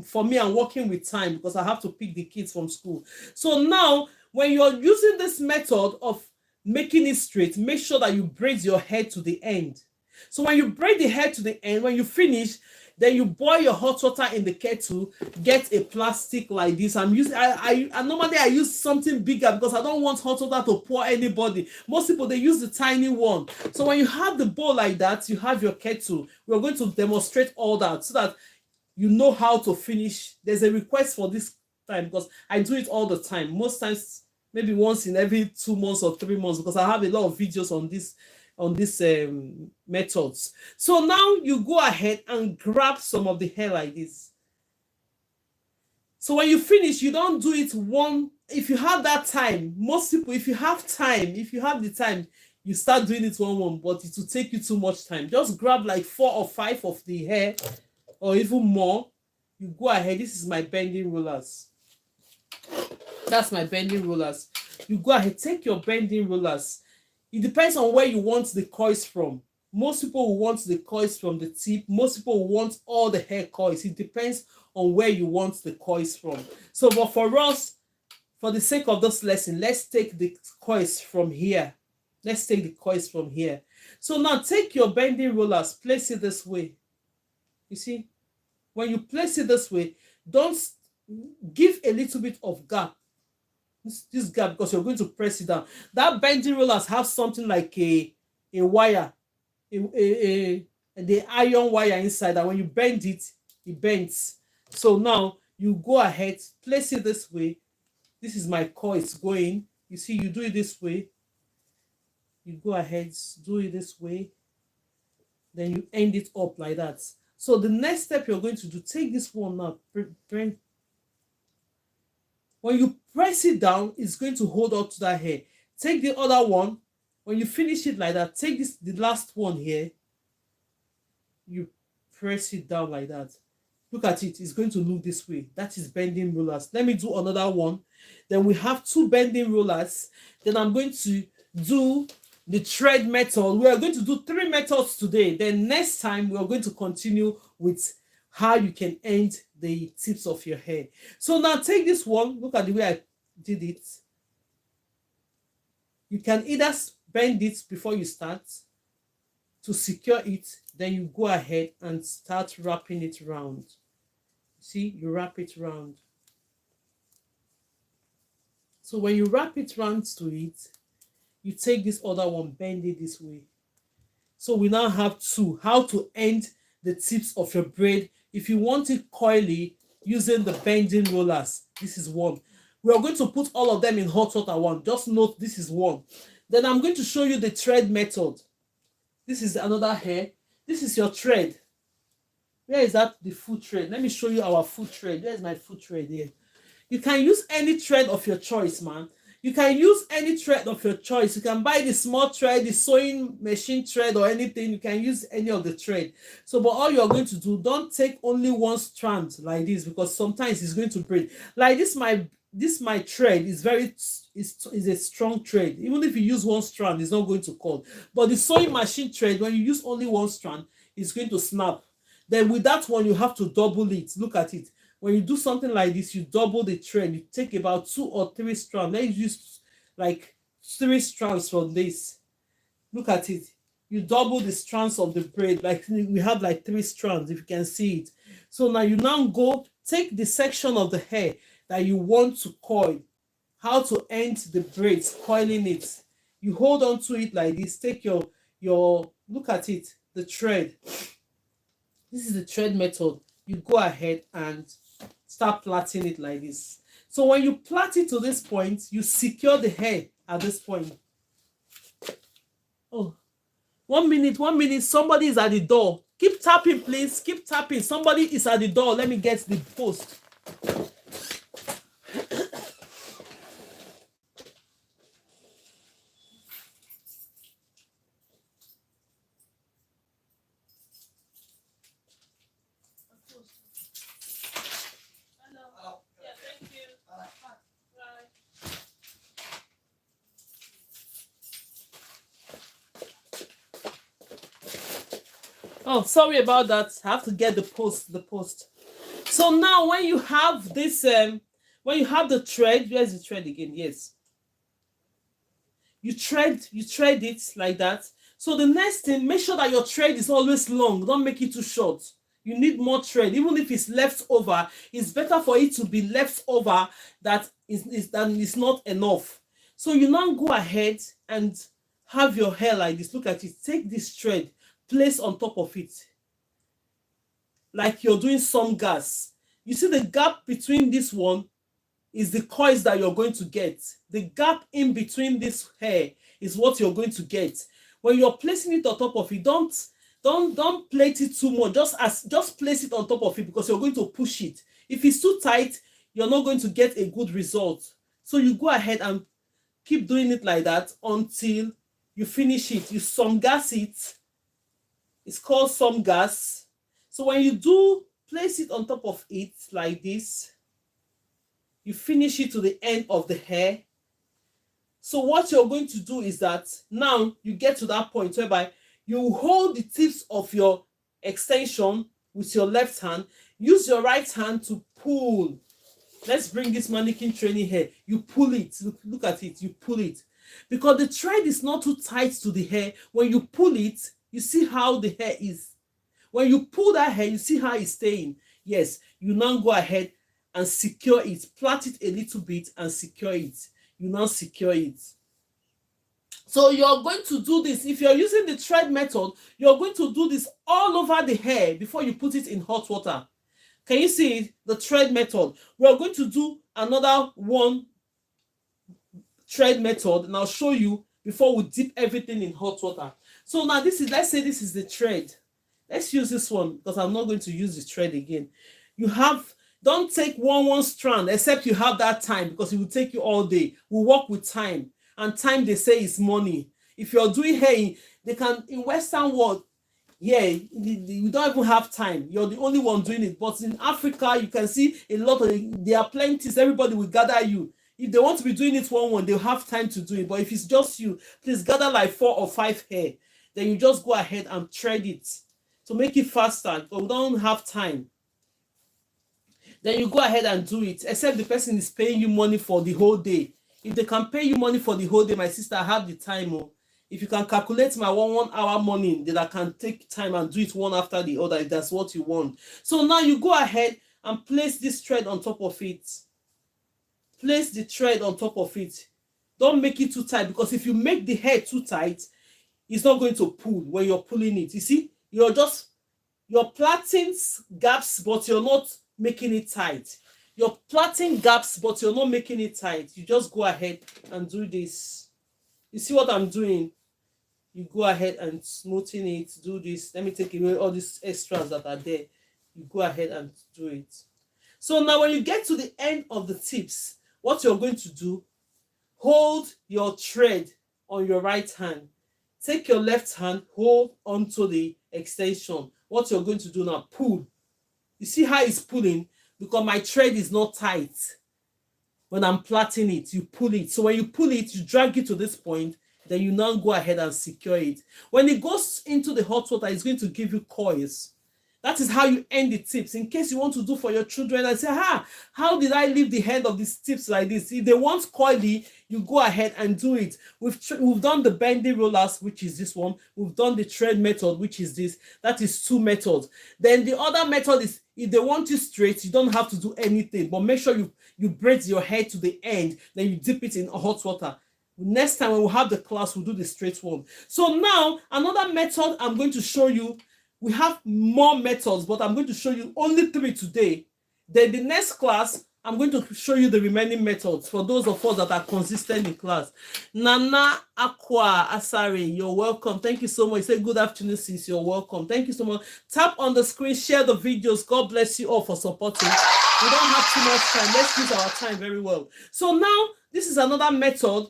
with time because I have to pick the kids from school. So now, when you're using this method of making it straight, make sure that you braid your hair to the end. So when you braid the hair to the end, when you finish, then you boil your hot water in the kettle, get a plastic like this. I'm using I normally I use something bigger because I don't want hot water to pour anybody. Most people, they use the tiny one. So when you have the bowl like that, you have your kettle. We're going to demonstrate all that so that you know how to finish. There's a request for this time because I do it all the time. Most times, maybe once in every 2 months or 3 months, because I have a lot of videos on these methods. So now you go ahead and grab some of the hair like this. So when you finish, you don't do it one. If you have that time, most people, if you have the time, you start doing it one, but it will take you too much time. Just grab like 4 or 5 of the hair or even more. You go ahead. This is my bending rollers. That's my bending rollers. You go ahead, take your bending rollers. It depends on where you want the coils from. Most people will want the coils from the tip. Most people will want all the hair coils. It depends on where you want the coils from. So, but for us, for the sake of this lesson, let's take the coils from here. Let's take the coils from here. So now take your bending rollers, place it this way. You see, when you place it this way, don't give a little bit of gap. This gap, because you're going to press it down. That bending rollers have something like a wire, the iron wire inside, that when you bend it, it bends. So now you go ahead, place it this way. This is my coils going. You see, you do it this way. You go ahead, do it this way. Then you end it up like that. So the next step you're going to do, take this one now, when you press it down, it's going to hold on to that hair. Take the other one. When you finish it like that, take the last one here. You press it down like that. Look at it. It's going to look this way. That is bending rollers. Let me do another one. Then we have 2 bending rollers. Then I'm going to do the thread method. We are going to do 3 methods today. Then next time, we are going to continue with how you can end the tips of your hair. So now take this one. Look at the way I did it. You can either bend it before you start, to secure it, then you go ahead and start wrapping it round. See, you wrap it round. So when you wrap it round to it, you take this other one, bend it this way. So we now have two. How to end the tips of your braid. If you want it coily, using the bending rollers, this is one. We are going to put all of them in hot water one. Just note this is one. Then I'm going to show you the thread method. This is another hair. This is your thread. Where is that? The foot thread. Let me show you our foot thread. Where is my foot thread here? You can use any thread of your choice, man. You can use any thread of your choice. You can buy the small thread, the sewing machine thread, or anything. You can use any of the thread. So, but all you're going to do, don't take only one strand like this, because sometimes it's going to break. Like this, my thread is is a strong thread. Even if you use one strand, it's not going to cut. But the sewing machine thread, when you use only one strand, it's going to snap. Then with that one, you have to double it. Look at it. When you do something like this, you double the thread. You take about 2 or 3 strands. Let's use like 3 strands from this. Look at it. You double the strands of the braid. Like we have like 3 strands, if you can see it. So now you go take the section of the hair that you want to coil. How to end the braids, coiling it. You hold on to it like this. Take your look at it, the thread. This is the thread method. You go ahead and start plaiting it like this. So when you plait it to this point, you secure the hair at this point. Oh, 1 minute, 1 minute. Somebody is at the door. Keep tapping, please. Keep tapping. Somebody is at the door. Let me get the post. Oh, sorry about that. I have to get the post. So now when you have this, when you have the thread, where's the thread again? Yes. You thread it like that. So the next thing, make sure that your thread is always long. Don't make it too short. You need more thread. Even if it's left over, it's better for it to be left over than it's not enough. So you now go ahead and have your hair like this. Look at it. Take this thread, place on top of it, like you're doing some gas. You see the gap between this one is the coils that you're going to get. The gap in between this hair is what you're going to get. When you're placing it on top of it, don't plait it too much. Just place it on top of it, because you're going to push it. If it's too tight, you're not going to get a good result. So you go ahead and keep doing it like that until you finish it. You some gas it. It's called some gas. So when you do place it on top of it like this, you finish it to the end of the hair. So what you're going to do is that now you get to that point whereby you hold the tips of your extension with your left hand. Use your right hand to pull. Let's bring this mannequin training hair. You pull it. Look at it. You pull it. Because the thread is not too tight to the hair. When you pull it, you see how the hair is. When you pull that hair, you see how it's staying. Yes, you now go ahead and secure it. Plait it a little bit and secure it. You now secure it. So you're going to do this. If you're using the thread method, you're going to do this all over the hair before you put it in hot water. Can you see it? The thread method. We're going to do another one thread method, and I'll show you before we dip everything in hot water. So now let's say this is the thread. Let's use this one, because I'm not going to use the thread again. Don't take one strand, except you have that time, because it will take you all day. We work with time, and time, they say, is money. If you're doing hair, in Western world, yeah, you don't even have time. You're the only one doing it. But in Africa, you can see a lot of, there are plenty. Everybody will gather you. If they want to be doing it one, they'll have time to do it. But if it's just you, please gather like 4 or 5 hair. Then you just go ahead and thread it to make it faster, but we don't have time. Then you go ahead and do it, except the person is paying you money for the whole day. If they can pay you money for the whole day, my sister, I have the time. Oh, If you can calculate my 1 hour morning, then I can take time and do it one after the other if that's what you want. So now you go ahead and place this thread on top of it. Place the thread on top of it. Don't make it too tight, because if you make the hair too tight, it's not going to pull when you're pulling it. You see, you're plaiting gaps, but you're not making it tight. You're plaiting gaps, but you're not making it tight. You just go ahead and do this. You see what I'm doing? You go ahead and smoothing it. Do this. Let me take away all these extras that are there. You go ahead and do it. So now when you get to the end of the tips, what you're going to do, hold your thread on your right hand. Take your left hand, hold onto the extension. What you're going to do now, pull. You see how it's pulling? Because my thread is not tight. When I'm plaiting it, you pull it. So when you pull it, you drag it to this point, then you now go ahead and secure it. When it goes into the hot water, it's going to give you coils. That is how you end the tips. In case you want to do for your children and say, how did I leave the end of these tips like this? If they want coily, you go ahead and do it. We've done the bending rollers, which is this one. We've done the thread method, which is this. That is 2 methods. Then the other method is, if they want you straight, you don't have to do anything. But make sure you braid your hair to the end. Then you dip it in hot water. Next time when we have the class, we'll do the straight one. So now, another method I'm going to show you. We have more methods, but I'm going to show you only 3 today. Then the next class, I'm going to show you the remaining methods for those of us that are consistent in class. Nana Aqua Asari, you're welcome. Thank you so much. Say good afternoon, sis. You're welcome. Thank you so much. Tap on the screen, share the videos. God bless you all for supporting. We don't have too much time. Let's use our time very well. So now, this is another method.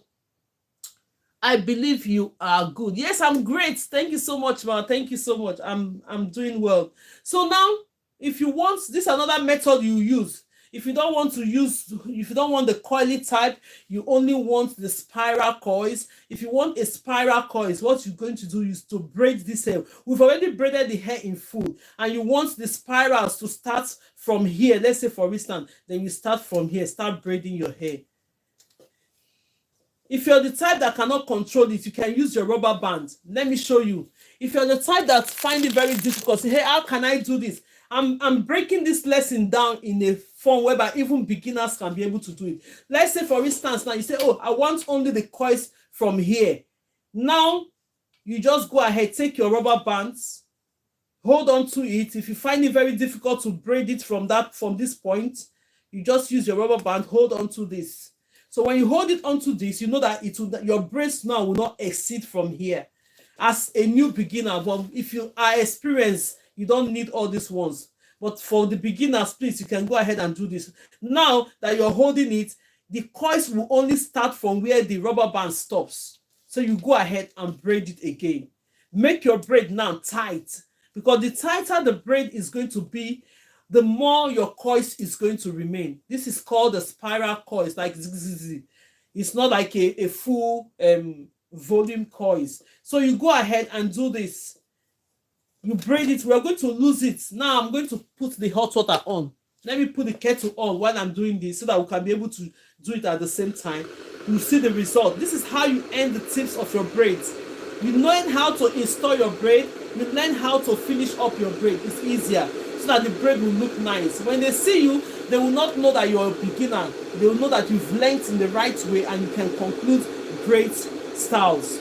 I believe you are good. Yes, I'm great. Thank you so much, ma. Thank you so much. I'm doing well. So now, if you want, this is another method you use. If you don't want the coily type, you only want the spiral coils. If you want a spiral coils, what you're going to do is to braid this hair. We've already braided the hair in full, and you want the spirals to start from here. Let's say, for instance, then you start from here, start braiding your hair. If you're the type that cannot control it, you can use your rubber band. Let me show you. If you're the type that find it very difficult, say, hey, how can I do this? I'm breaking this lesson down in a form whereby even beginners can be able to do it. Let's say, for instance, now you say, oh, I want only the coils from here. Now, you just go ahead, take your rubber bands, hold on to it. If you find it very difficult to braid it from this point, you just use your rubber band, hold on to this. So when you hold it onto this, you know that your braids now will not exceed from here. As a new beginner, but if you are experienced, you don't need all these ones. But for the beginners, please, you can go ahead and do this. Now that you're holding it, the coils will only start from where the rubber band stops. So you go ahead and braid it again. Make your braid now tight, because the tighter the braid is going to be, the more your coils is going to remain. This is called the spiral coils, like it's not like a full volume coils. So you go ahead and do this. You braid it. We're going to lose it. Now I'm going to put the hot water on. Let me put the kettle on while I'm doing this so that we can be able to do it at the same time. You see the result. This is how you end the tips of your braids. You learn how to install your braid. You learn how to finish up your braid. It's easier, so that the braid will look nice. When they see you, they will not know that you're a beginner. They will know that you've learned in the right way and you can conclude great styles.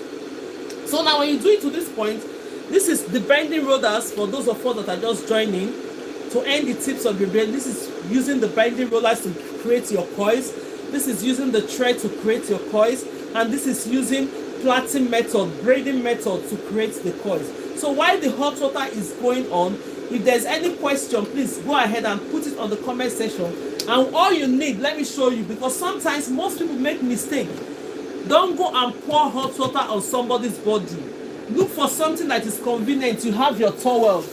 So now when you do it to this point, this is the bending rollers for those of us that are just joining. To end the tips of your braid, this is using the bending rollers to create your coils. This is using the thread to create your coils. And this is using plaiting method, braiding method to create the coils. So while the hot water is going on, if there's any question, please go ahead and put it on the comment section. And all you need, let me show you, because sometimes most people make mistake. Don't go and pour hot water on somebody's body. Look for something that is convenient. You have your towel.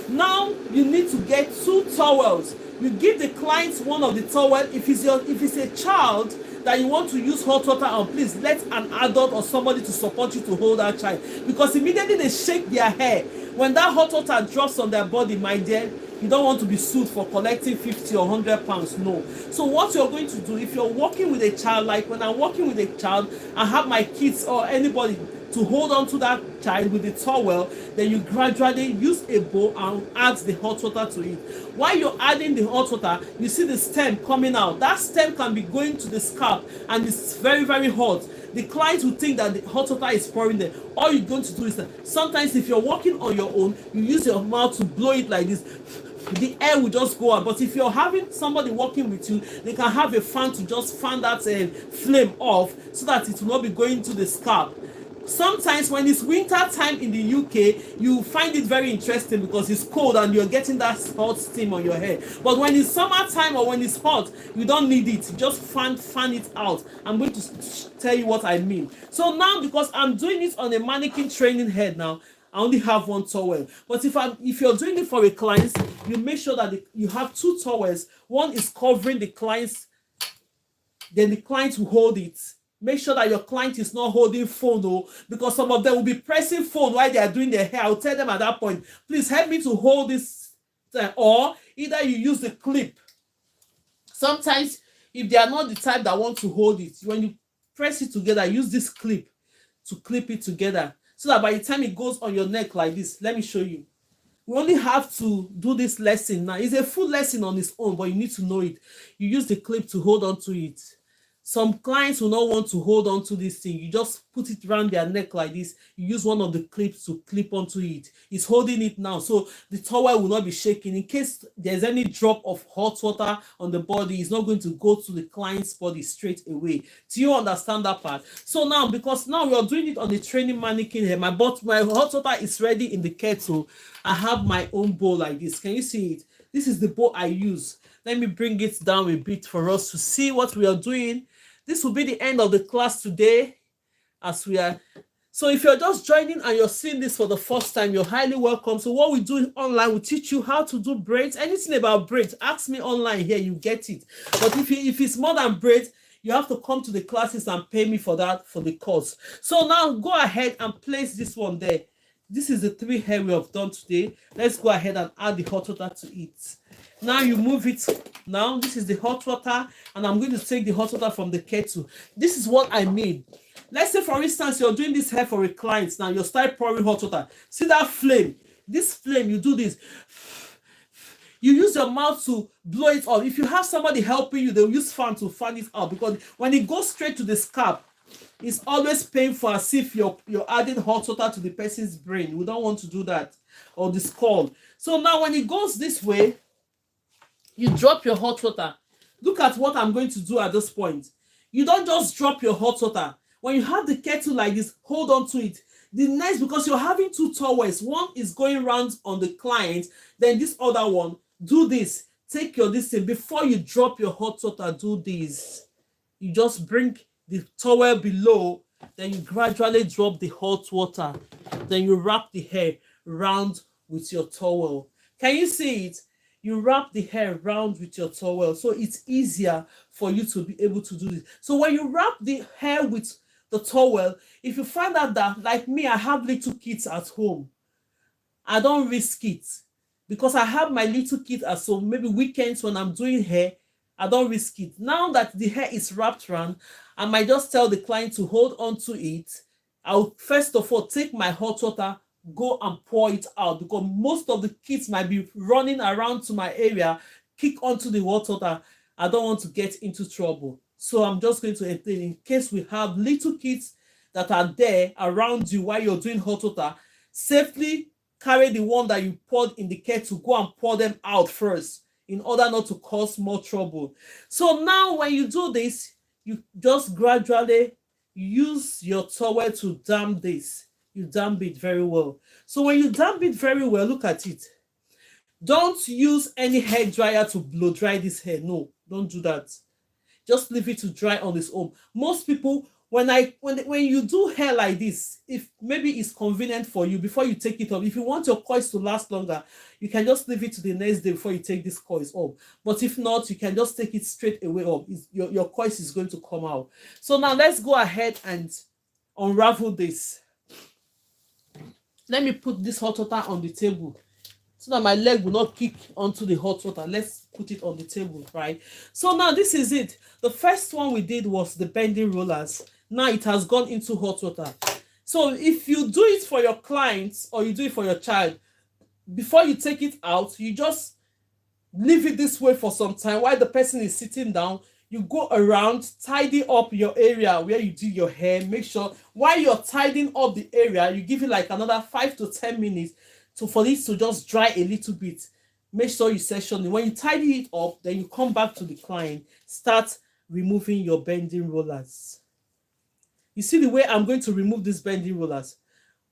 Now you need to get 2 towels. You give the client one of the towel. If it's a child that you want to use hot water on, please let an adult or somebody to support you to hold that child, because immediately they shake their hair. When that hot water drops on their body, my dear, you don't want to be sued for collecting 50 or 100 pounds. No. So what you're going to do, if you're working with a child, like when I'm working with a child, I have my kids or anybody, to hold on to that child with the towel. Then you gradually use a bowl and add the hot water to it. While you're adding the hot water, you see the stem coming out. That stem can be going to the scalp and it's very, very hot. The client will think that the hot water is pouring there. All you're going to do is that sometimes if you're working on your own, you use your mouth to blow it like this. The air will just go out. But if you're having somebody working with you, they can have a fan to just fan that flame off so that it will not be going to the scalp. Sometimes when it's winter time in the UK, you find it very interesting because it's cold and you're getting that hot steam on your hair. But when it's summertime or when it's hot, you don't need it. Just fan it out. I'm going to tell you what I mean. So now, because I'm doing it on a mannequin training head now, I only have one towel. But if you're doing it for a client, you make sure that you have two towels. One is covering the client's, then the client will hold it. Make sure that your client is not holding phone, because some of them will be pressing phone while they are doing their hair. I'll tell them at that point, please help me to hold this, or either you use the clip. Sometimes, if they are not the type that want to hold it, when you press it together, use this clip to clip it together, so that by the time it goes on your neck like this, let me show you. We only have to do this lesson now. It's a full lesson on its own, but you need to know it. You use the clip to hold on to it. Some clients will not want to hold on to this thing. You just put it around their neck like this. You use one of the clips to clip onto it. It's holding it now, so the towel will not be shaking. In case there's any drop of hot water on the body, it's not going to go to the client's body straight away. Do you understand that part? So now, because now we are doing it on the training mannequin here, my hot water is ready in the kettle. I have my own bowl like this. Can you see it? This is the bowl I use. Let me bring it down a bit for us to see what we are doing. This will be the end of the class today, as we are. So if you're just joining and you're seeing this for the first time, you're highly welcome. So what we do online, we teach you how to do braids. Anything about braids, ask me online here, you get it. But if it's more than braids, you have to come to the classes and pay me for that, for the course. So now go ahead and place this one there. This is the 3 hair we have done today. Let's go ahead and add the hot water to it. Now you move it. Now this is the hot water, and I'm going to take the hot water from the kettle. This is what I mean. Let's say, for instance, you're doing this hair for a client. Now you start pouring hot water. See that flame? This flame, you do this. You use your mouth to blow it off. If you have somebody helping you, they'll use fan to fan it out, because when it goes straight to the scalp, it's always painful, as if you're adding hot water to the person's brain. We don't want to do that, or the skull. So now when it goes this way, you drop your hot water. Look at what I'm going to do at this point. You don't just drop your hot water. When you have the kettle like this, hold on to it. The next, because you're having 2 towels, one is going round on the client, then this other one, do this. Take your distance. Before you drop your hot water, do this. You just bring the towel below, then you gradually drop the hot water. Then you wrap the hair round with your towel. Can you see it? You wrap the hair round with your towel, so it's easier for you to be able to do this. So when you wrap the hair with the towel, if you find out that, like me, I have little kids at home, I don't risk it, because I have my little kids at home. Maybe weekends when I'm doing hair, I don't risk it. Now that the hair is wrapped around, I might just tell the client to hold on to it. I'll first of all take my hot water, go and pour it out, because most of the kids might be running around to my area, kick onto the water. I don't want to get into trouble. So I'm just going to explain, in case we have little kids that are there around you while you're doing hot water, safely carry the one that you poured in the kettle, go and pour them out first, in order not to cause more trouble. So now when you do this, you just gradually use your towel to damp this. You damp it very well. So when you damp it very well, look at it. Don't use any hair dryer to blow dry this hair. No, don't do that. Just leave it to dry on its own. Most people, when you do hair like this, if maybe it's convenient for you, before you take it off, if you want your coils to last longer, you can just leave it to the next day before you take this coils off. But if not, you can just take it straight away off. Your coils is going to come out. So now let's go ahead and unravel this. Let me put this hot water on the table so that my leg will not kick onto the hot water. Let's put it on the table, right? So now this is it. The first one we did was the bending rollers. Now it has gone into hot water. So if you do it for your clients or you do it for your child, before you take it out, you just leave it this way for some time while the person is sitting down. You go around, tidy up your area where you do your hair. Make sure while you're tidying up the area, you give it like another 5 to 10 minutes for this to just dry a little bit. Make sure you section it. When you tidy it up, then you come back to the client, start removing your bending rollers. You see the way I'm going to remove these bending rollers?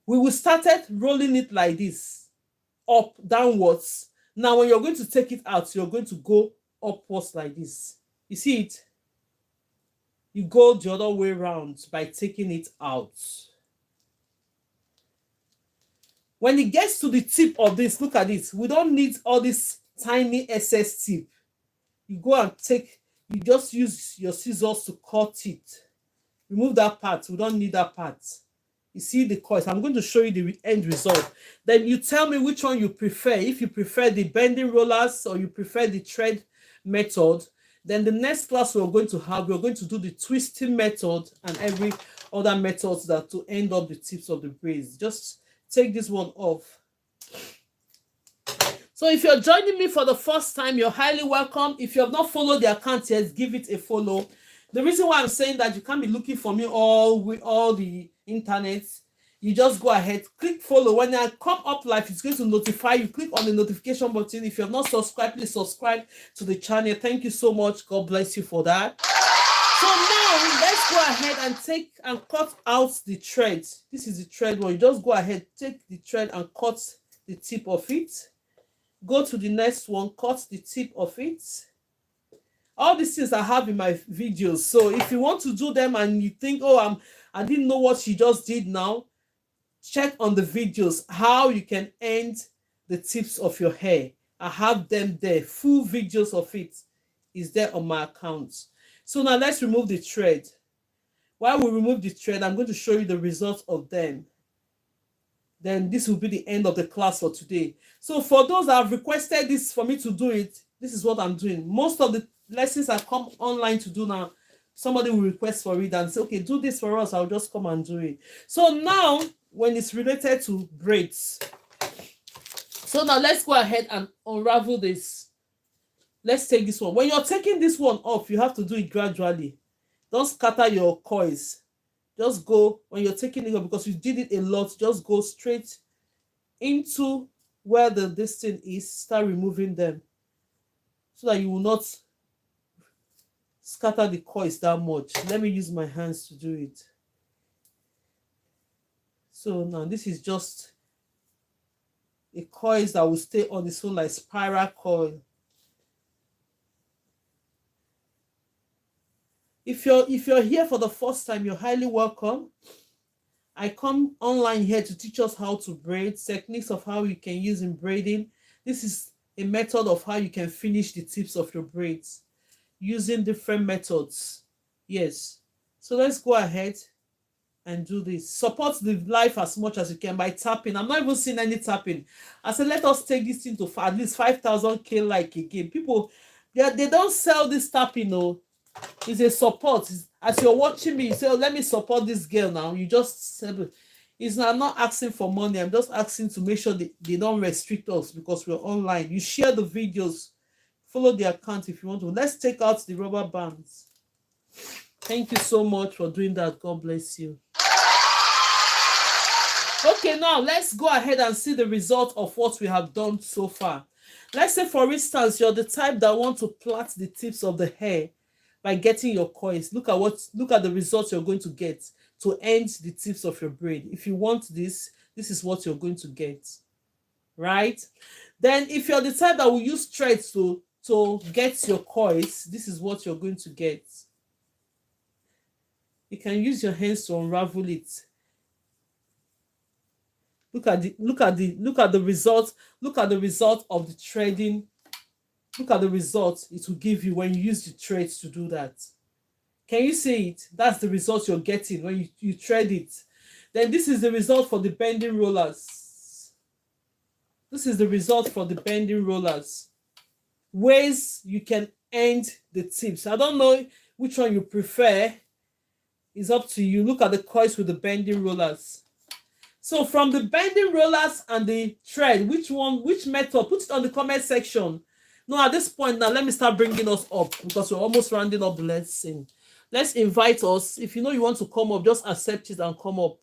We will start rolling it like this, up, downwards. Now, when you're going to take it out, you're going to go upwards like this. You see it? You go the other way around by taking it out. When it gets to the tip of this, look at it. We don't need all this tiny excess tip. You go and you just use your scissors to cut it. Remove that part. We don't need that part. You see the coils. I'm going to show you the end result. Then you tell me which one you prefer. If you prefer the bending rollers or you prefer the thread method, then the next class we're going to do the twisting method and every other methods that to end up the tips of the braids. Just take this one off. So if you're joining me for the first time, you're highly welcome. If you have not followed the account yet, give it a follow. The reason why I'm saying that you can't be looking for me all the internet, you just go ahead, click follow. When I come up live, it's going to notify you. Click on the notification button. If you have not subscribed, please subscribe to the channel. Thank you so much. God bless you for that. So now let's go ahead and take and cut out the thread. This is the thread one. You just go ahead, take the thread and cut the tip of it. Go to the next one, cut the tip of it. All these things I have in my videos. So if you want to do them and you think, oh, I didn't know what she just did now, check on the videos how you can end the tips of your hair. I have them there. Full videos of it is there on my account. So now let's remove the thread. While we remove the thread, I'm going to show you the results of them. Then this will be the end of the class for today. So for those that have requested this for me to do it, this is what I'm doing. Most of the lessons I come online to do now, somebody will request for it and say, okay, do this for us. I'll just come and do it. So now, when it's related to braids, so now let's go ahead and unravel this. Let's take this one. When you're taking this one off, you have to do it gradually. Don't scatter your coils. Just go, when you're taking it off, because you did it a lot, just go straight into where this thing is. Start removing them so that you will not scatter the coils that much. Let me use my hands to do it. So now this is just a coil that will stay on its own, like spiral coil. If you're here for the first time, you're highly welcome. I come online here to teach us how to braid, techniques of how you can use in braiding. This is a method of how you can finish the tips of your braids using different methods. Yes. So let's go ahead and do this. Support the life as much as you can by tapping. I'm not even seeing any tapping. I said, let us take this thing to at least 5,000K like again. People, they don't sell this tapping, no. It's a support. As you're watching me, you say, oh, let me support this girl now. You just said, I'm not asking for money. I'm just asking to make sure they don't restrict us because we're online. You share the videos. Follow the account if you want to. Let's take out the rubber bands. Thank you so much for doing that. God bless you. Okay, now let's go ahead and see the result of what we have done so far. Let's say, for instance, you're the type that want to plait the tips of the hair by getting your coils. Look at the results you're going to get to end the tips of your braid. If you want this is what you're going to get. Right? Then if you're the type that will use threads to get your coils, this is what you're going to get. You can use your hands to unravel it. Look at the results. Look at the result of the threading. Look at the results it will give you when you use the threads to do that. Can you see it? That's the result you're getting when you thread it. Then this is the result for the bending rollers. This is the result for the bending rollers. Ways you can end the tips. I don't know which one you prefer. It's up to you. Look at the coils with the bending rollers. So from the bending rollers and the thread, which method? Put it on the comment section. No, at this point now, let me start bringing us up because we're almost rounding up the lesson. Let's invite us. If you know you want to come up, just accept it and come up.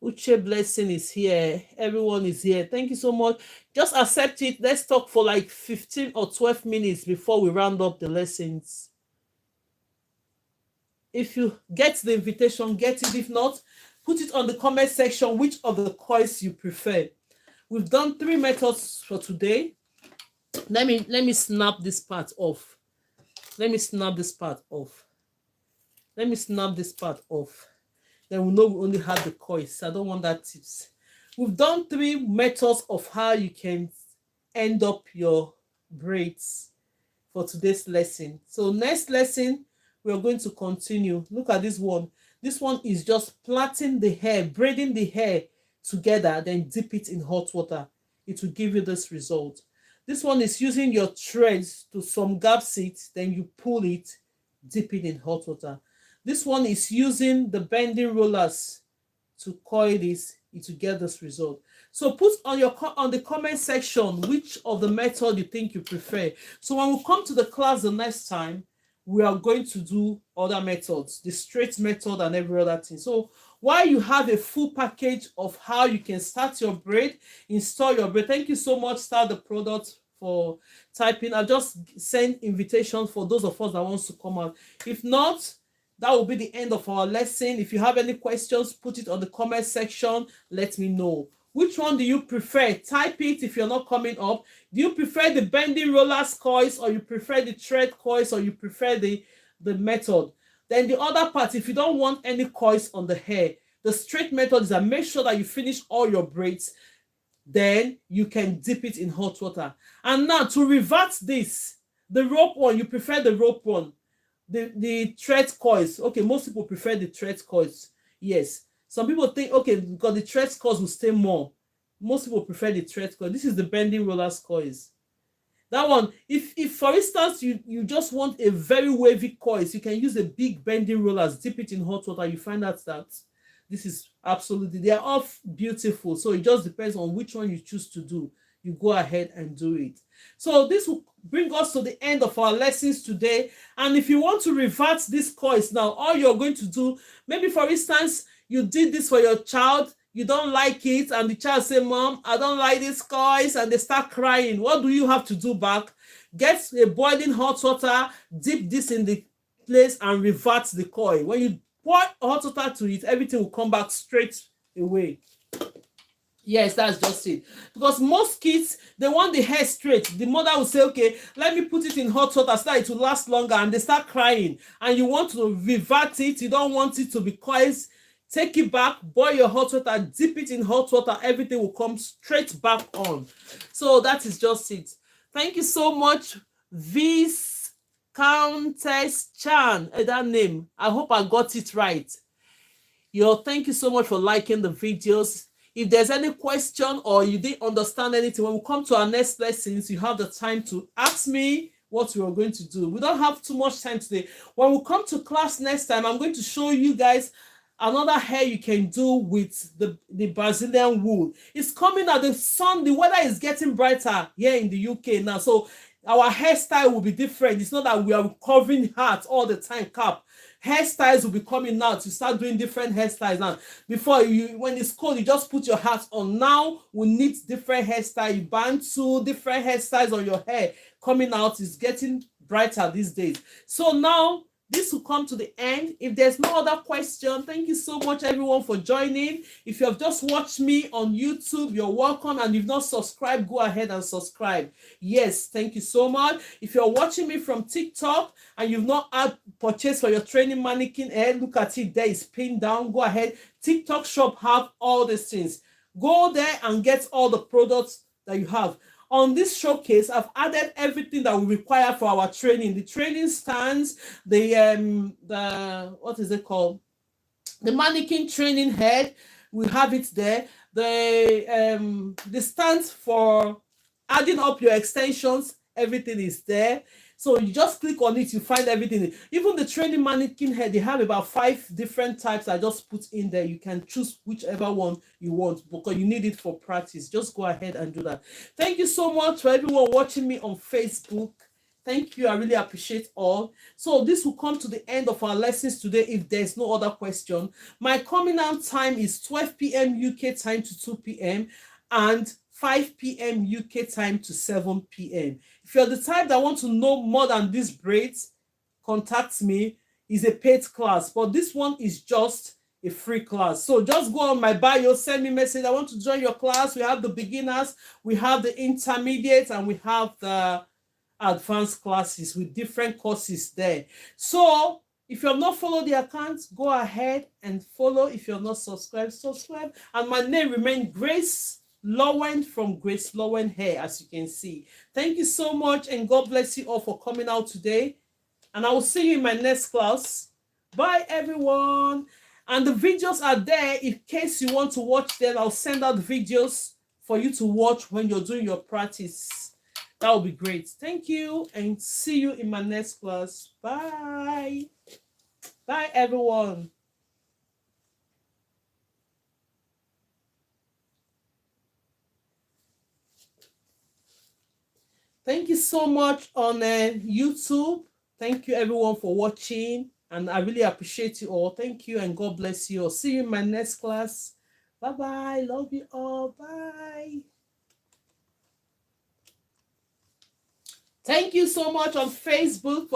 Uche Blessing is here. Everyone is here. Thank you so much. Just accept it. Let's talk for like 15 or 12 minutes before we round up the lessons. If you get the invitation, get it. If not, put it on the comment section which of the coils you prefer. We've done 3 methods for today. Let me snap this part off. Let me snap this part off. Let me snap this part off. Then we know we only have the coils. I don't want that tips. We've done 3 methods of how you can end up your braids for today's lesson. So next lesson, we are going to continue. Look at this one. This one is just plaiting the hair, braiding the hair together, then dip it in hot water. It will give you this result. This one is using your threads to some gaps it, then you pull it, dip it in hot water. This one is using the bending rollers to coil this, it will get this result. So put on the comment section which of the method you think you prefer. So when we come to the class the next time, we are going to do other methods, the straight method and every other thing. So while you have a full package of how you can start your braid, install your braid. Thank you so much, Start the Product, for typing. I'll just send invitations for those of us that wants to come out. If not, that will be the end of our lesson. If you have any questions, put it on the comment section. Let me know. Which one do you prefer? Type it if you're not coming up. Do you prefer the bending rollers coils, or you prefer the thread coils, or you prefer the method? Then the other part, if you don't want any coils on the hair, the straight method is that make sure that you finish all your braids. Then you can dip it in hot water. And now to revert this, the rope one, you prefer the rope one. The thread coils. Okay, most people prefer the thread coils. Yes. Some people think, okay, because the thread coils will stay more. Most people prefer the thread coil. This is the bending rollers coils. That one, if for instance, you just want a very wavy coils, you can use a big bending rollers, dip it in hot water. You find out that this is absolutely, they are all beautiful. So it just depends on which one you choose to do. You go ahead and do it. So this will bring us to the end of our lessons today. And if you want to revert these coils now, all you're going to do, maybe for instance, you did this for your child, you don't like it, and the child say, Mom, I don't like these coils, and they start crying. What do you have to do back? Get a boiling hot water, dip this in the place, and revert the coil. When you pour hot water to it, everything will come back straight away. Yes, that's just it. Because most kids, they want the hair straight. The mother will say, okay, let me put it in hot water so that it will last longer, and they start crying. And you want to revert it, you don't want it to be coils. Take it back, boil your hot water, dip it in hot water, everything will come straight back on. So that is just it. Thank you so much, Countess Chan, that name. I hope I got it right. Thank you so much for liking the videos. If there's any question or you didn't understand anything, when we come to our next lessons, you have the time to ask me what we are going to do. We don't have too much time today. When we come to class next time, I'm going to show you guys another hair you can do with the Brazilian wool. It's coming out, the sun, the weather is getting brighter here in the UK now. So our hairstyle will be different. It's not that we are covering hats all the time, cap. Hairstyles will be coming out. You start doing different hairstyles now. Before, when it's cold, you just put your hat on. Now we need different hairstyles. You bantu, different hairstyles on your hair coming out. It's getting brighter these days. So now this will come to the end. If there's no other question, thank you so much everyone for joining. If you have just watched me on YouTube, you're welcome. And if you've not subscribed, go ahead and subscribe. Yes, thank you so much. If you're watching me from TikTok and you've not had purchased for your training mannequin hair, look at it there, it's pinned down. Go ahead. TikTok shop have all these things. Go there and get all the products that you have. On this showcase, I've added everything that we require for our training. The training stands, the what is it called? The mannequin training head, we have it there. The stands for adding up your extensions, everything is there. So you just click on it, you find everything. Even the training mannequin hair, they have about 5 different types I just put in there. You can choose whichever one you want because you need it for practice. Just go ahead and do that. Thank you so much for everyone watching me on Facebook. Thank you. I really appreciate all. So this will come to the end of our lessons today if there's no other question. My coming out time is 12 p.m. UK time to 2 p.m. and 5 p.m. UK time to 7 p.m. If you're the type that want to know more than these braids, contact me. It's a paid class, but this one is just a free class. So just go on my bio, send me a message. I want to join your class. We have the beginners, we have the intermediate, and we have the advanced classes with different courses there. So if you have not followed the account, go ahead and follow. If you're not subscribed, subscribe. And my name remains Grace Lowen from GraceLawendhair, as you can see. Thank you so much, and God bless you all for coming out today. And I will see you in my next class. Bye, everyone. And the videos are there in case you want to watch them. I'll send out videos for you to watch when you're doing your practice. That will be great. Thank you, and see you in my next class. Bye. Bye, everyone. Thank you so much on YouTube. Thank you, everyone, for watching. And I really appreciate you all. Thank you, and God bless you all. See you in my next class. Bye-bye. Love you all. Bye. Thank you so much on Facebook for